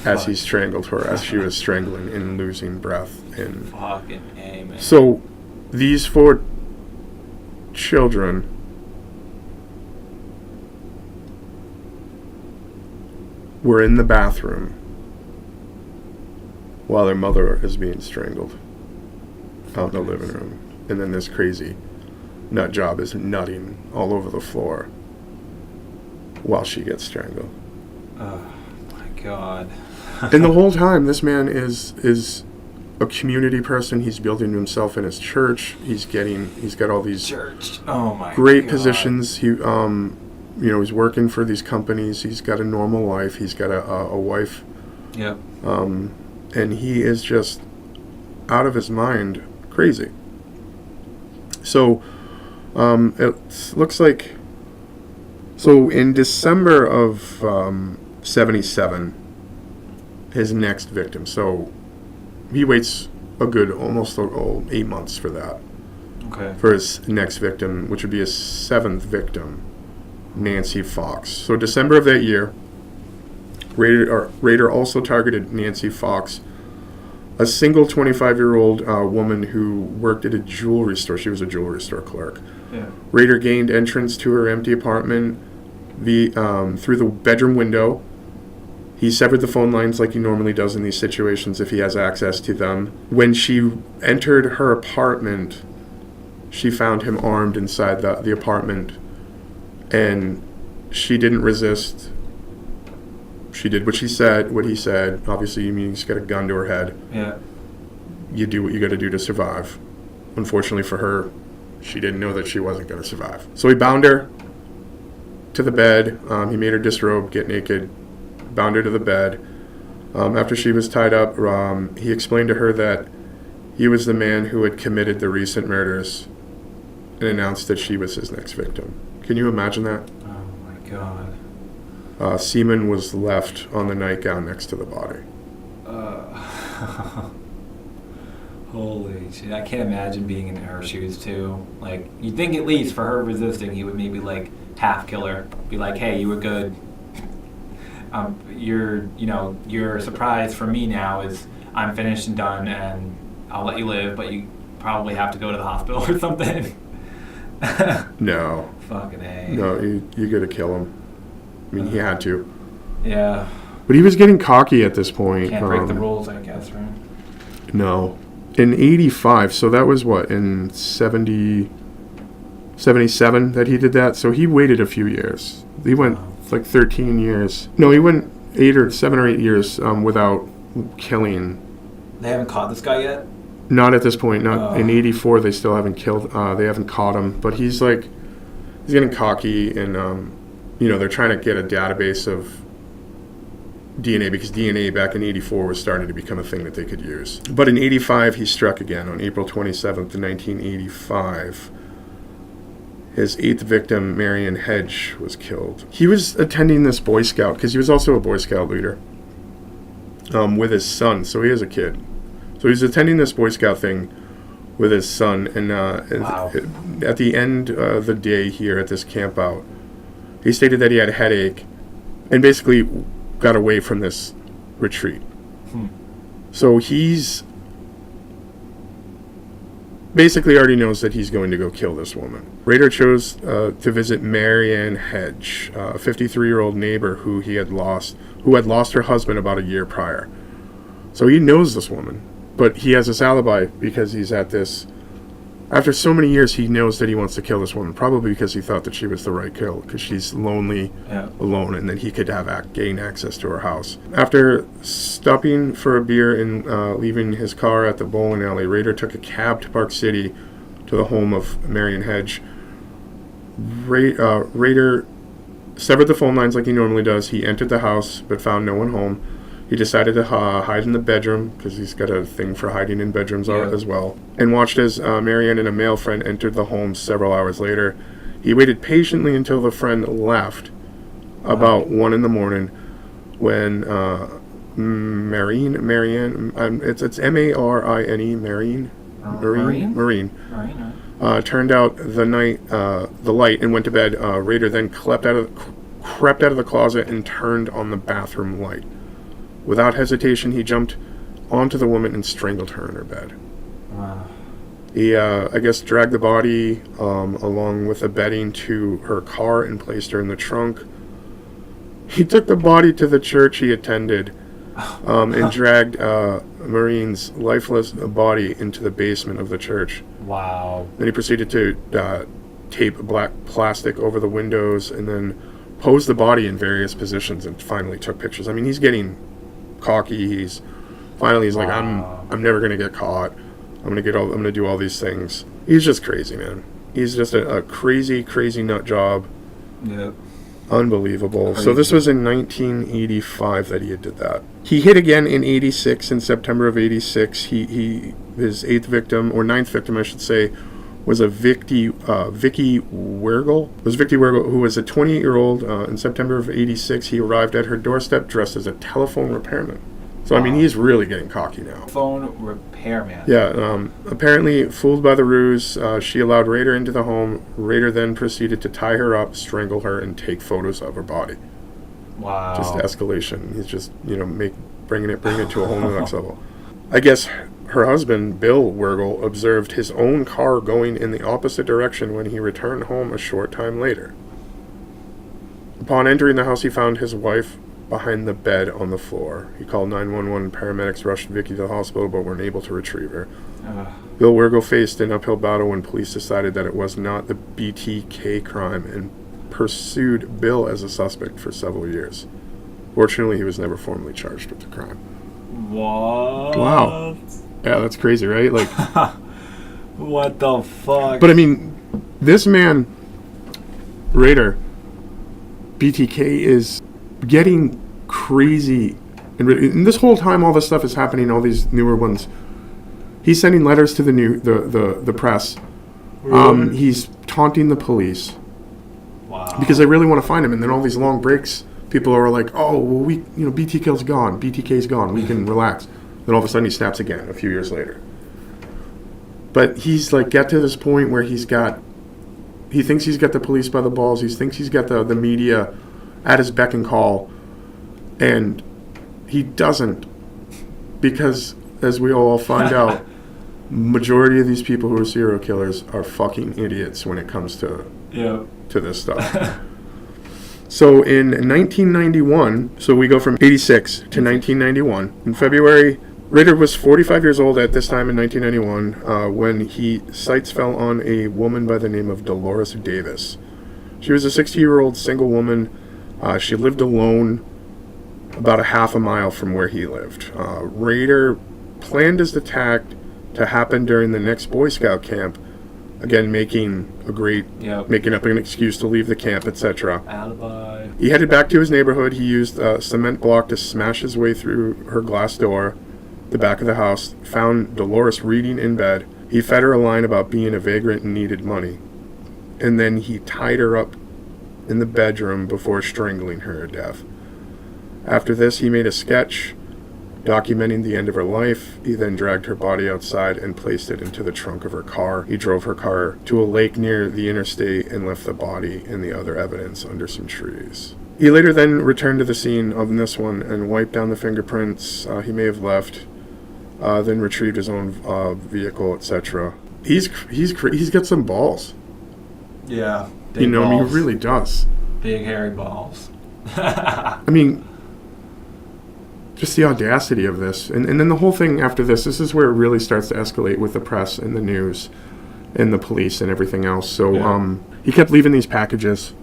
as he strangled her, as she was strangling and losing breath. And fucking amen. So these 4 children were in the bathroom while their mother is being strangled out in the living room. And then this crazy nut job is nutting all over the floor while she gets strangled. Oh my God. And the whole time, this man is a community person. He's building himself in his church. He's got all these great positions. He he's working for these companies. He's got a normal life. He's got a wife. Yep. And he is just out of his mind crazy. So it looks like, so in December of 77, his next victim. So he waits a good almost 8 months for that. Okay. For his next victim, which would be his 7th victim, Nancy Fox. So December of that year, Rader also targeted Nancy Fox, a single 25-year-old woman who worked at a jewelry store. She was a jewelry store clerk. Yeah. Rader gained entrance to her empty apartment through the bedroom window. He severed the phone lines like he normally does in these situations if he has access to them. When she entered her apartment, she found him armed inside the apartment, and she didn't resist. She did what he said. Obviously, you mean he's got a gun to her head. Yeah. You do what you got to do to survive. Unfortunately for her, she didn't know that she wasn't going to survive. So he bound her to the bed. He made her disrobe, get naked, bound her to the bed. After she was tied up, he explained to her that he was the man who had committed the recent murders and announced that she was his next victim. Can you imagine that? Oh my God. Semen was left on the nightgown next to the body. Holy shit. I can't imagine being in her shoes too. Like, you'd think at least for her resisting, he would maybe like half kill her. Be like, hey, you were good. your surprise for me now is I'm finished and done, and I'll let you live, but you probably have to go to the hospital or something. No. Fucking A. No, you gotta kill him. I mean, he had to. Yeah. But he was getting cocky at this point. Can't break the rules, I guess, right? No. In 85, so that was what, in 77 that he did that? So he waited a few years. He went like 13 years. No, he went 7 or 8 years without killing. They haven't caught this guy yet? Not at this point. Not in 84. They still haven't killed. They haven't caught him. But he's getting cocky, and they're trying to get a database of DNA, because DNA back in 84 was starting to become a thing that they could use. But in 85, he struck again on April 27th, 1985. His 8th victim, Marion Hedge, was killed. He was attending this Boy Scout, because he was also a Boy Scout leader, with his son. So he has a kid. So he's attending this Boy Scout thing with his son, and Wow. at the end of the day here at this camp out, he stated that he had a headache and basically got away from this retreat. So he's basically already knows that he's going to go kill this woman. Rader chose to visit Marianne Hedge, a 53-year-old neighbor who had lost her husband about a year prior. So he knows this woman, but he has this alibi because he's at this. After so many years, he knows that he wants to kill this woman, probably because he thought that she was the right kill, because she's lonely, alone, and that he could gain access to her house. After stopping for a beer and leaving his car at the bowling alley, Rader took a cab to Park City to the home of Marion Hedge. Rader severed the phone lines like he normally does. He entered the house, but found no one home. He decided to hide in the bedroom, because he's got a thing for hiding in bedrooms as well, and watched as Marianne and a male friend entered the home several hours later. He waited patiently until the friend left, about 1 in the morning, when Marianne, it's M-A-R-I-N-E, Marine, turned out the light and went to bed. Rader then crept out of the closet and turned on the bathroom light. Without hesitation, he jumped onto the woman and strangled her in her bed. Wow. He, dragged the body along with the bedding to her car and placed her in the trunk. He took the body to the church he attended and dragged Marine's lifeless body into the basement of the church. Wow. Then he proceeded to tape black plastic over the windows and then posed the body in various positions and finally took pictures. I mean, he's getting cocky. He's like, I'm never gonna get caught. I'm gonna do all these things. He's just crazy, man. He's just a crazy nut job. Yep. Unbelievable. Crazy. So this was in 1985 that he did that. He hit again in 86, in September of 86. His 8th victim, or 9th victim, I should say, was a Vicky Wergel. It was Vicky Wergel, who was a 28-year-old. In September of 86, he arrived at her doorstep dressed as a telephone repairman. So, I mean, he's really getting cocky now. Phone repairman. Yeah, apparently fooled by the ruse, she allowed Rader into the home. Rader then proceeded to tie her up, strangle her, and take photos of her body. Wow. Just escalation. He's just, bringing it to a whole new next level. I guess her husband, Bill Wergel, observed his own car going in the opposite direction when he returned home a short time later. Upon entering the house, he found his wife behind the bed on the floor. He called 911. Paramedics rushed Vicky to the hospital but weren't able to retrieve her. Bill Wergel faced an uphill battle when police decided that it was not the BTK crime and pursued Bill as a suspect for several years. Fortunately, he was never formally charged with the crime. What? Wow. Yeah, that's crazy, right? Like, what the fuck? But I mean, this man, Rader, BTK, is getting crazy. And this whole time, all this stuff is happening. All these newer ones. He's sending letters to the press. He's taunting the police. Wow. Because they really want to find him. And then all these long breaks, people are like, "Oh, well, BTK's gone. BTK's gone. We can relax." Then all of a sudden he snaps again a few years later. But he's like get to this point where he thinks he's got the police by the balls. He thinks he's got the media at his beck and call. And he doesn't, because as we all find out, majority of these people who are serial killers are fucking idiots when it comes to this stuff. So in 1991, so we go from 86 to 1991. In February, Ritter was 45 years old at this time in 1991 when sights fell on a woman by the name of Dolores Davis. She was a 60-year-old single woman. She lived alone about a half a mile from where he lived. Ritter planned his attack to happen during the next Boy Scout camp, again making up an excuse to leave the camp, etc. Alibi. He headed back to his neighborhood. He used a cement block to smash his way through her glass door, the back of the house, found Dolores reading in bed. He fed her a line about being a vagrant and needed money. And then he tied her up in the bedroom before strangling her to death. After this, he made a sketch documenting the end of her life. He then dragged her body outside and placed it into the trunk of her car. He drove her car to a lake near the interstate and left the body and the other evidence under some trees. He later then returned to the scene of this one and wiped down the fingerprints he may have left, then retrieved his own vehicle, etc. He's got some balls. Yeah, big balls. I mean, he really does. Big hairy balls. I mean, just the audacity of this. And then the whole thing after this is where it really starts to escalate with the press and the news and the police and everything else. So he kept leaving these packages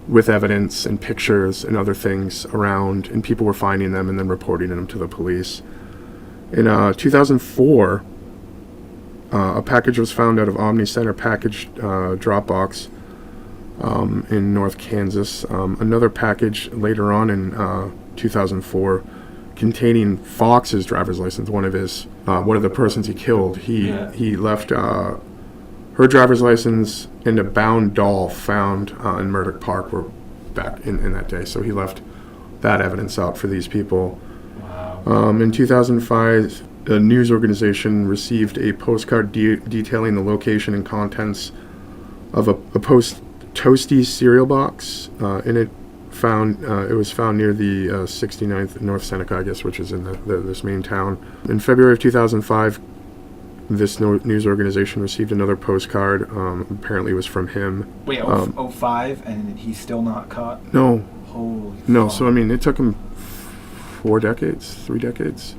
with evidence and pictures and other things around, and people were finding them and then reporting them to the police. In 2004, a package was found out of Omni Center package drop box in North Kansas. Another package later on in 2004 containing Fox's driver's license, one of the persons he killed. He left her driver's license and a bound doll found in Murdoch Park were back in that day. So he left that evidence out for these people. Wow. In 2005, a news organization received a postcard detailing the location and contents of a Toasties cereal box. In it, it was found near the 69th North Seneca, I guess, which is in this main town. In February of 2005, this news organization received another postcard. Apparently, it was from him. Wait, 05, and he's still not caught? No. Holy no. fuck. So I mean, it took him 3 decades.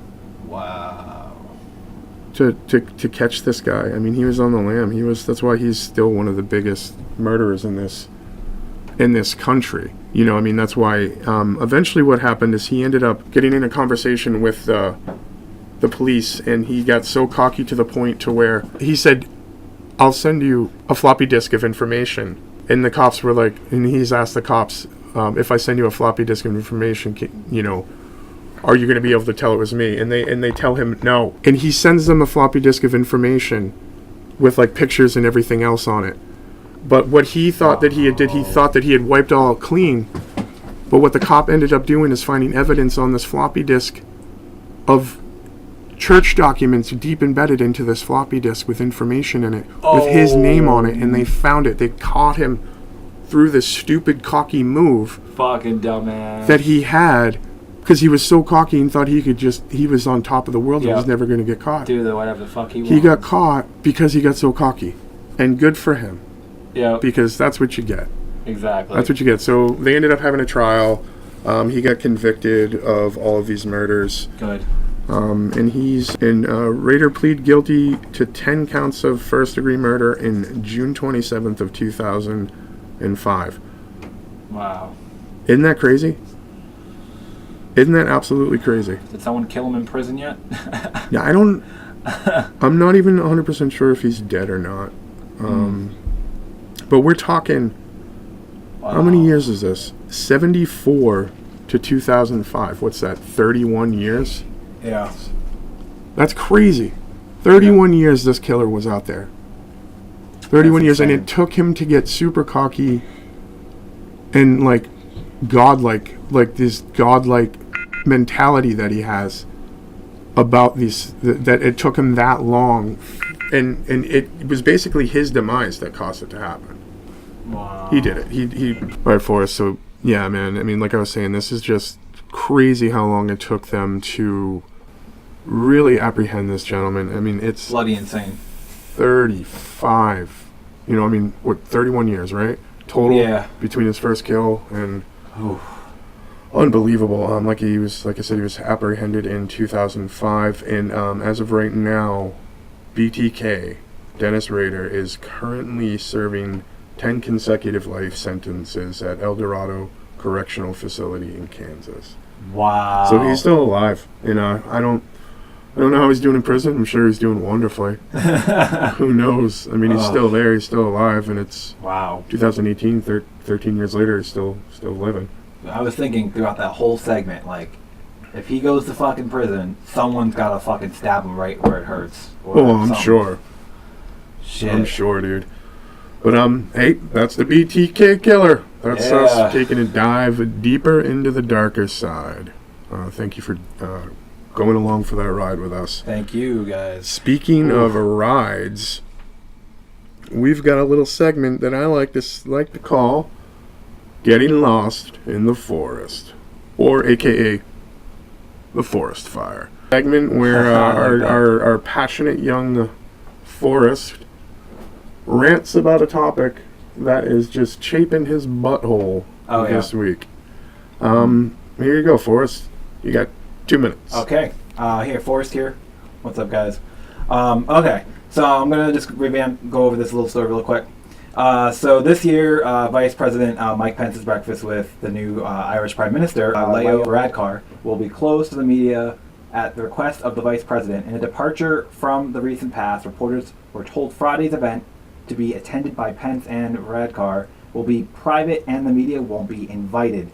Wow. To catch this guy. I mean, he was on the lam. That's why he's still one of the biggest murderers in this country. You know, I mean, that's why eventually what happened is he ended up getting in a conversation with the police, and he got so cocky to the point to where he said, "I'll send you a floppy disk of information." And the cops were like, and he's asked the cops, if I send you a floppy disk of information, are you going to be able to tell it was me? And they tell him no. And he sends them a floppy disk of information with like pictures and everything else on it. But what he thought that he had wiped all clean. But what the cop ended up doing is finding evidence on this floppy disk of church documents deep embedded into this floppy disk with information in it, with his name on it, and they found it. They caught him through this stupid, cocky move. Fucking dumbass. That he had, because he was so cocky and thought he was on top of the world and was never going to get caught. Do whatever the fuck he wants. He got caught because he got so cocky. And good for him. Yeah. Because that's what you get. Exactly. That's what you get. So they ended up having a trial. He got convicted of all of these murders. Good. And Rader pleaded guilty to 10 counts of first-degree murder in June 27th of 2005. Wow. Isn't that crazy? Isn't that absolutely crazy? Did someone kill him in prison yet? Yeah, I'm not even 100% sure if he's dead or not. But we're talking, how many years is this? 74 to 2005. What's that, 31 years? Yeah. That's crazy. 31 years this killer was out there. 31 years, and it took him to get super cocky and like godlike, like this godlike mentality that he has about these, that it took him that long, and it was basically his demise that caused it to happen. Wow. He did it. He all right, Forrest. So yeah, man. I mean, like I was saying, this is just crazy how long it took them to really apprehend this gentleman. I mean, it's bloody insane. 35. 31 years, right? Total between his first kill and unbelievable. Like I said, he was apprehended in 2005, and as of right now, BTK Dennis Rader is currently serving 10 consecutive life sentences at El Dorado Correctional Facility in Kansas. Wow. So he's still alive. I don't know how he's doing in prison. I'm sure he's doing wonderfully. Who knows? I mean, he's still there. He's still alive, and it's 2018. 13 years later, he's still living. I was thinking throughout that whole segment, like, if he goes to fucking prison, someone's got to fucking stab him right where it hurts. I'm sure. Shit. I'm sure, dude. But hey, that's the BTK killer. That's us taking a dive deeper into the darker side. Thank you for going along for that ride with us. Thank you, guys. Speaking of rides, we've got a little segment that I like to call "Getting Lost in the Forest," or AKA the Forest Fire. Segment where our passionate young Forrest rants about a topic that is just chafing his butthole this week. Here you go, Forrest. You got 2 minutes. Okay. Here, Forrest here. What's up, guys? Okay. So I'm going to just go over this little story real quick. So this year, Vice President Mike Pence's breakfast with the new Irish Prime Minister, Leo Varadkar, will be closed to the media at the request of the Vice President. In a departure from the recent past, reporters were told Friday's event, to be attended by Pence and Varadkar, will be private and the media won't be invited.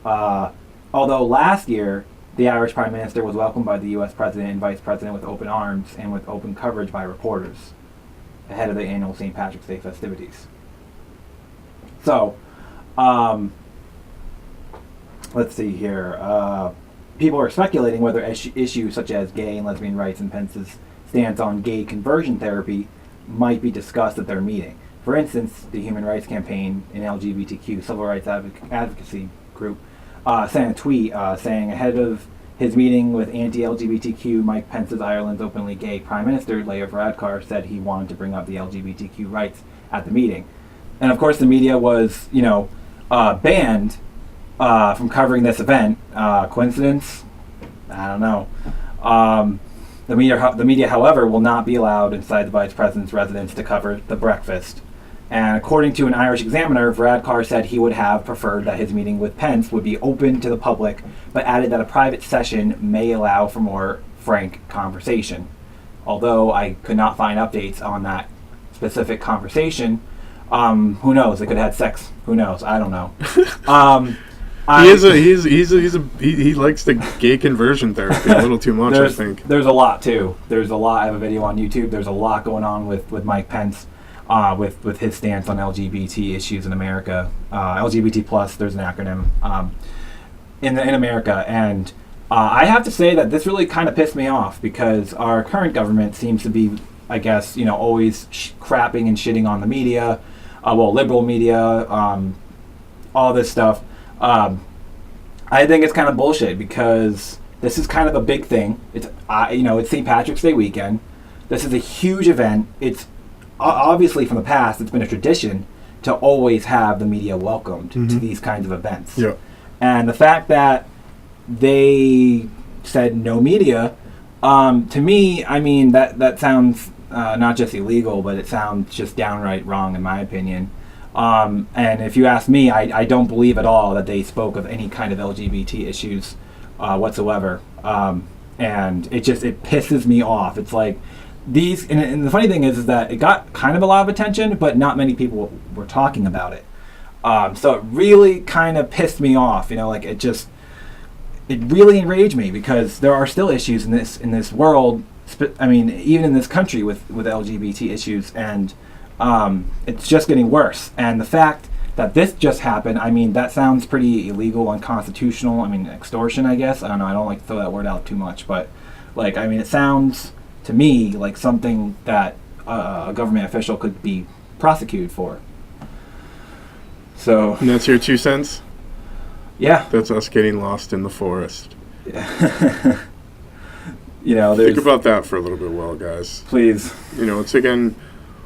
Although last year, the Irish Prime Minister was welcomed by the U.S. President and Vice President with open arms and with open coverage by reporters ahead of the annual St. Patrick's Day festivities. So, let's see here. People are speculating whether issues such as gay and lesbian rights and Pence's stance on gay conversion therapy might be discussed at their meeting. For instance, the Human Rights Campaign, an LGBTQ civil rights advocacy group, sent a tweet saying ahead of his meeting with anti-LGBTQ Mike Pence's Ireland's openly gay Prime Minister, Leo Varadkar, said he wanted to bring up the LGBTQ rights at the meeting. And of course the media was, banned from covering this event. Coincidence? I don't know. The media, however, will not be allowed inside the Vice President's residence to cover the breakfast. And according to an Irish Examiner, Varadkar said he would have preferred that his meeting with Pence would be open to the public, but added that a private session may allow for more frank conversation. Although I could not find updates on that specific conversation, who knows? They could have had sex. Who knows? I don't know. He likes the gay conversion therapy a little too much, I think. There's a lot too. There's a lot. I have a video on YouTube. There's a lot going on with Mike Pence, with his stance on LGBT issues in America. LGBT plus. There's an acronym in America, and I have to say that this really kind of pissed me off because our current government seems to be, I guess, always crapping and shitting on the media, liberal media, all this stuff. I think it's kind of bullshit because this is kind of a big thing. It's it's St. Patrick's Day weekend. This is a huge event. It's obviously from the past. It's been a tradition to always have the media welcomed to these kinds of events. Yeah. And the fact that they said no media, to me, I mean that sounds not just illegal, but it sounds just downright wrong in my opinion. And if you ask me, I don't believe at all that they spoke of any kind of LGBT issues whatsoever. And it pisses me off. It's like these, and the funny thing is that it got kind of a lot of attention, but not many people were talking about it. So it really kind of pissed me off. It really enraged me because there are still issues in this world. I mean, even in this country with LGBT issues, and it's just getting worse. And the fact that this just happened, I mean, that sounds pretty illegal, unconstitutional. I mean, extortion, I guess. I don't know. I don't like to throw that word out too much, but it sounds to me like something that a government official could be prosecuted for. So. And that's your 2 cents? Yeah. That's us getting lost in the forest. Yeah. Think about that for a little bit, guys. Please. It's again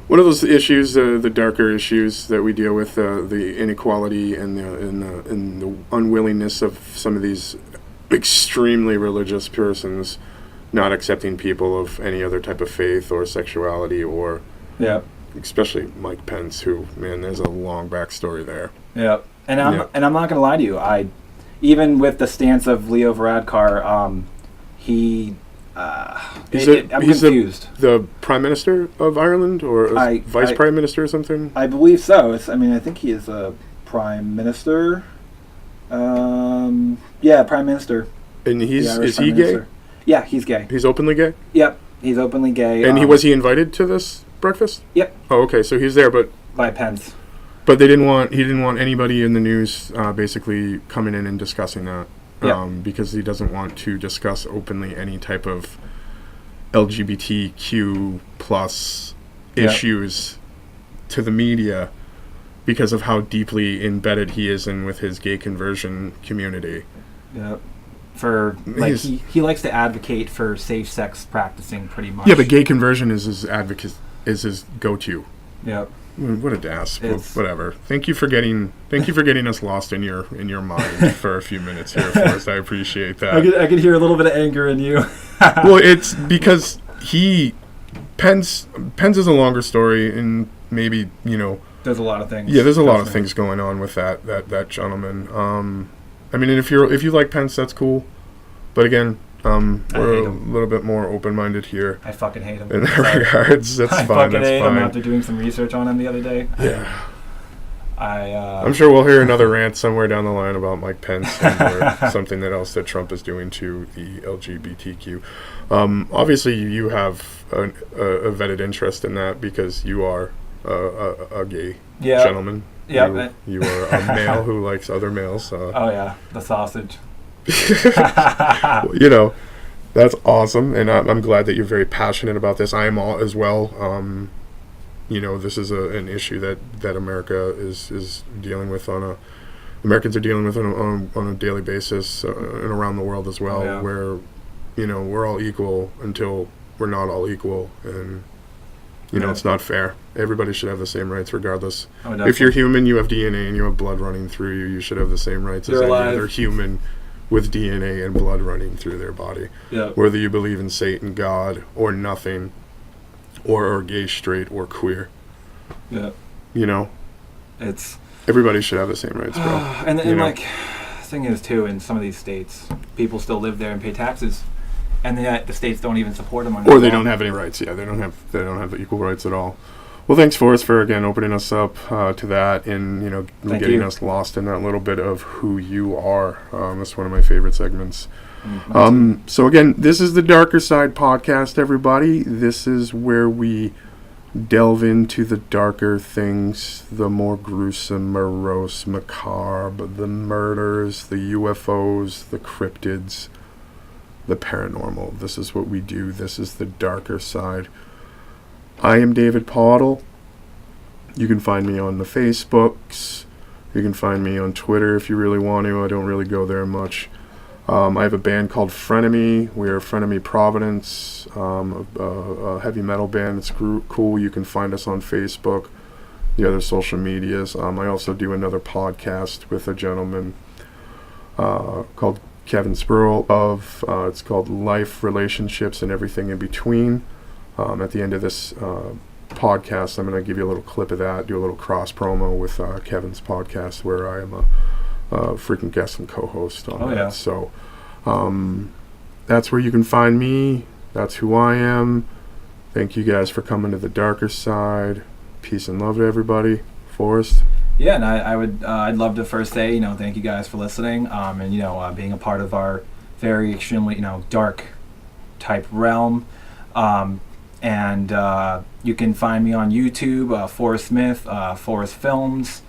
one of those issues, the darker issues that we deal with, the inequality and the unwillingness of some of these extremely religious persons not accepting people of any other type of faith or sexuality, or especially Mike Pence, who, man, there's a long backstory there. Yeah, and I'm not gonna lie to you. Even with the stance of Leo Varadkar, I'm confused. The Prime Minister of Ireland, or Vice Prime Minister or something? I believe so. I think he is a Prime Minister. Prime Minister. And is he gay? Yeah, he's gay. He's openly gay? Yep, he's openly gay. And was he invited to this breakfast? Yep. Oh, okay, so he's there, but by Pence. But he didn't want anybody in the news basically coming in and discussing that. Because he doesn't want to discuss openly any type of LGBTQ plus issues to the media because of how deeply embedded he is in with his gay conversion community. Yep. He likes to advocate for safe sex practicing pretty much. Yeah, but gay conversion is his his go-to. Yep. What a dash. Whatever. Thank you for getting us lost in your mind for a few minutes here, Forrest. I appreciate that. I could hear a little bit of anger in you. Well, it's because Pence is a longer story, and maybe, there's a lot of things. Yeah, there's a lot of things going on with that gentleman. And if you like Pence, that's cool. But again, we're a little bit more open-minded here. I fucking hate him. In that regards, that's fine. I fucking hate him after doing some research on him the other day. Yeah. I'm sure we'll hear another rant somewhere down the line about Mike Pence or something else that Trump is doing to the LGBTQ. Obviously, you have a vetted interest in that because you are a gay gentleman. Yeah. You are a male who likes other males. Oh, yeah. The sausage. That's awesome, and I'm glad that you're very passionate about this. I am as well. This is an issue that America is dealing with Americans are dealing with on a daily basis, and around the world as well. Oh, yeah. Where we're all equal until we're not all equal, and it's not fair. Everybody should have the same rights regardless. Oh, if you're human, you have DNA and you have blood running through you. You should have the same rights as any other human with DNA and blood running through their body. Yeah. Whether you believe in Satan, God, or nothing, or are gay, straight, or queer. Yeah. It's everybody should have the same rights, bro. And the thing is too, in some of these states, people still live there and pay taxes, and the states don't even support them. Or they don't have any rights. Yeah, they don't have equal rights at all. Well, thanks, Forrest, for again opening us up to that, and getting us lost in that little bit of who you are. That's one of my favorite segments. So again, this is the Darker Side Podcast, everybody. This is where we delve into the darker things, the more gruesome, morose, macabre, the murders, the UFOs, the cryptids, the paranormal. This is what we do. This is the Darker Side. I am David Pottle. You can find me on the Facebooks. You can find me on Twitter if you really want to. I don't really go there much. I have a band called Frenemy. We are Frenemy Providence, a heavy metal band. It's cool. You can find us on Facebook, the other social medias. I also do another podcast with a gentleman called Kevin Spurl it's called Life, Relationships, and Everything in Between. At the end of this podcast, I'm going to give you a little clip of that, do a little cross promo with Kevin's podcast, where I am a freaking guest and co-host on that. Yeah. So that's where you can find me. That's who I am. Thank you guys for coming to the Darker Side. Peace and love to everybody. Forrest? Yeah, and I'd love to first say, thank you guys for listening, and being a part of our very extremely, dark type realm. And you can find me on YouTube, Forrest Smith, Forrest Films.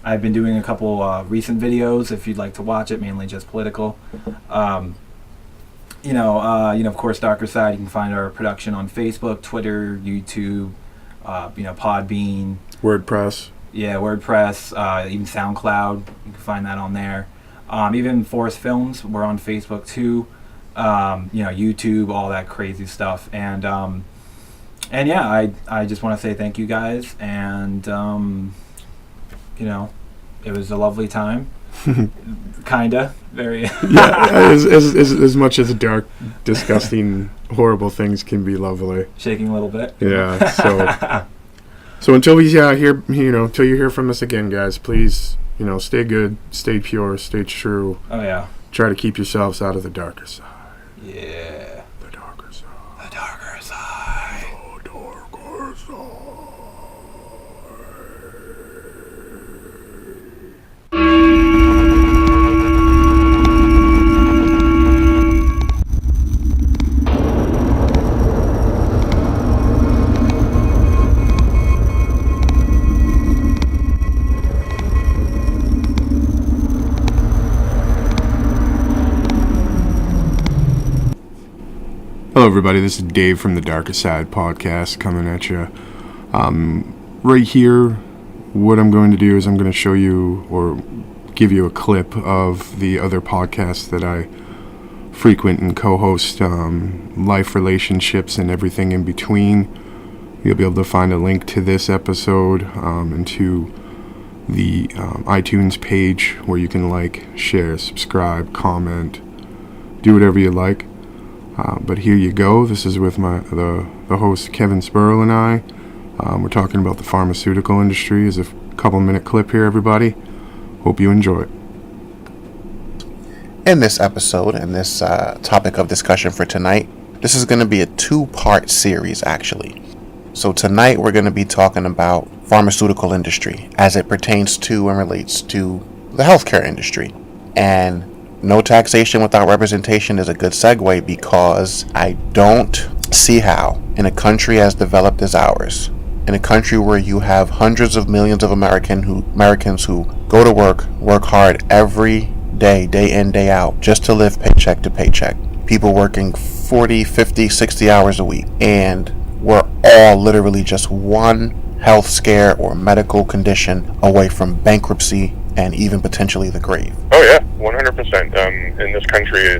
I've been doing a couple recent videos if you'd like to watch it, mainly just political. Of course, Darker Side. You can find our production on Facebook, Twitter, YouTube, Podbean, WordPress. Yeah, WordPress, even SoundCloud. You can find that on there. Even Forest Films, we're on Facebook too. YouTube, all that crazy stuff. And yeah, I just want to say thank you guys. And, it was a lovely time. Kinda. Very. Yeah, as much as dark, disgusting, horrible things can be lovely. Shaking a little bit. Yeah, so until we hear, until you hear from us again, guys, please, stay good, stay pure, stay true. Oh, yeah. Try to keep yourselves out of the darker side. Yeah. The darker side. The darker side. The darker side. Hello, everybody. This is Dave from the Darkercide Podcast coming at you. Right here, what I'm going to do is I'm going to show you or give you a clip of the other podcasts that I frequent and co-host, life, relationships, and everything in between. You'll be able to find a link to this episode and to the iTunes page where you can like, share, subscribe, comment, do whatever you like. But here you go. This is with the host Kevin Spurl and I. We're talking about the pharmaceutical industry. Is a couple-minute clip here, everybody. Hope you enjoy it. In this episode and this topic of discussion for tonight, this is going to be a two-part series, actually. So tonight we're going to be talking about pharmaceutical industry as it pertains to and relates to the healthcare industry. And no taxation without representation is a good segue because I don't see how, in a country as developed as ours, in a country where you have hundreds of millions of Americans who go to work hard every day, day in, day out, just to live paycheck to paycheck. People working 40, 50, 60 hours a week. And we're all literally just one health scare or medical condition away from bankruptcy and even potentially the grave. Oh yeah, 100%. In this country, you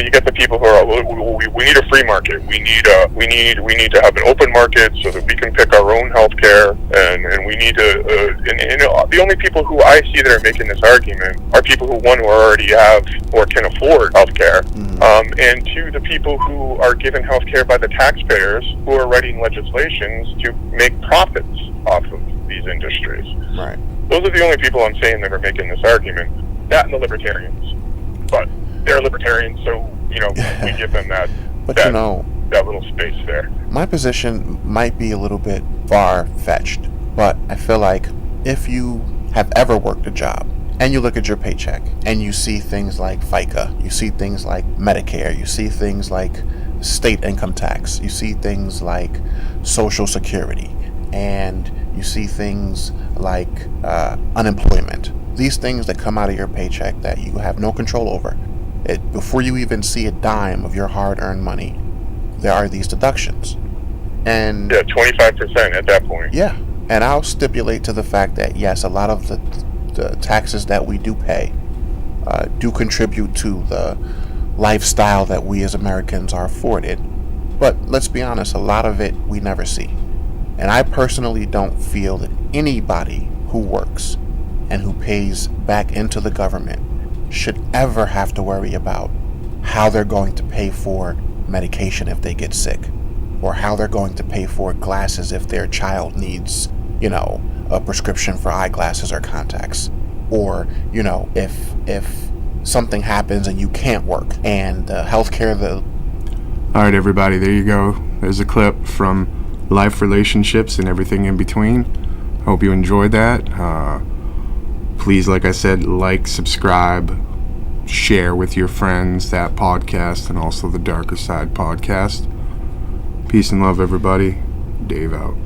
get the people who are, we need a free market. We need to have an open market so that we can pick our own healthcare, and we need to. The only people who I see that are making this argument are people who already have or can afford healthcare, and two, the people who are given healthcare by the taxpayers who are writing legislations to make profits off of these industries. Right. Those are the only people I'm saying that are making this argument. That and the libertarians. But they're libertarians, so, we give them that little space there. My position might be a little bit far-fetched, but I feel like if you have ever worked a job and you look at your paycheck and you see things like FICA, you see things like Medicare, you see things like state income tax, you see things like Social Security, and you see things like unemployment. These things that come out of your paycheck that you have no control over. Before you even see a dime of your hard-earned money, there are these deductions. And 25% at that point. Yeah, and I'll stipulate to the fact that, yes, a lot of the taxes that we do pay do contribute to the lifestyle that we as Americans are afforded. But let's be honest, a lot of it we never see. And I personally don't feel that anybody who works and who pays back into the government should ever have to worry about how they're going to pay for medication if they get sick, or how they're going to pay for glasses if their child needs, a prescription for eyeglasses or contacts, or, if something happens and you can't work and healthcare. All right, everybody, there you go. There's a clip from life, relationships, and everything in between. Hope you enjoyed that. Please, like I said, like, subscribe, share with your friends that podcast and also the Darker Side Podcast. Peace and love, everybody. Dave out.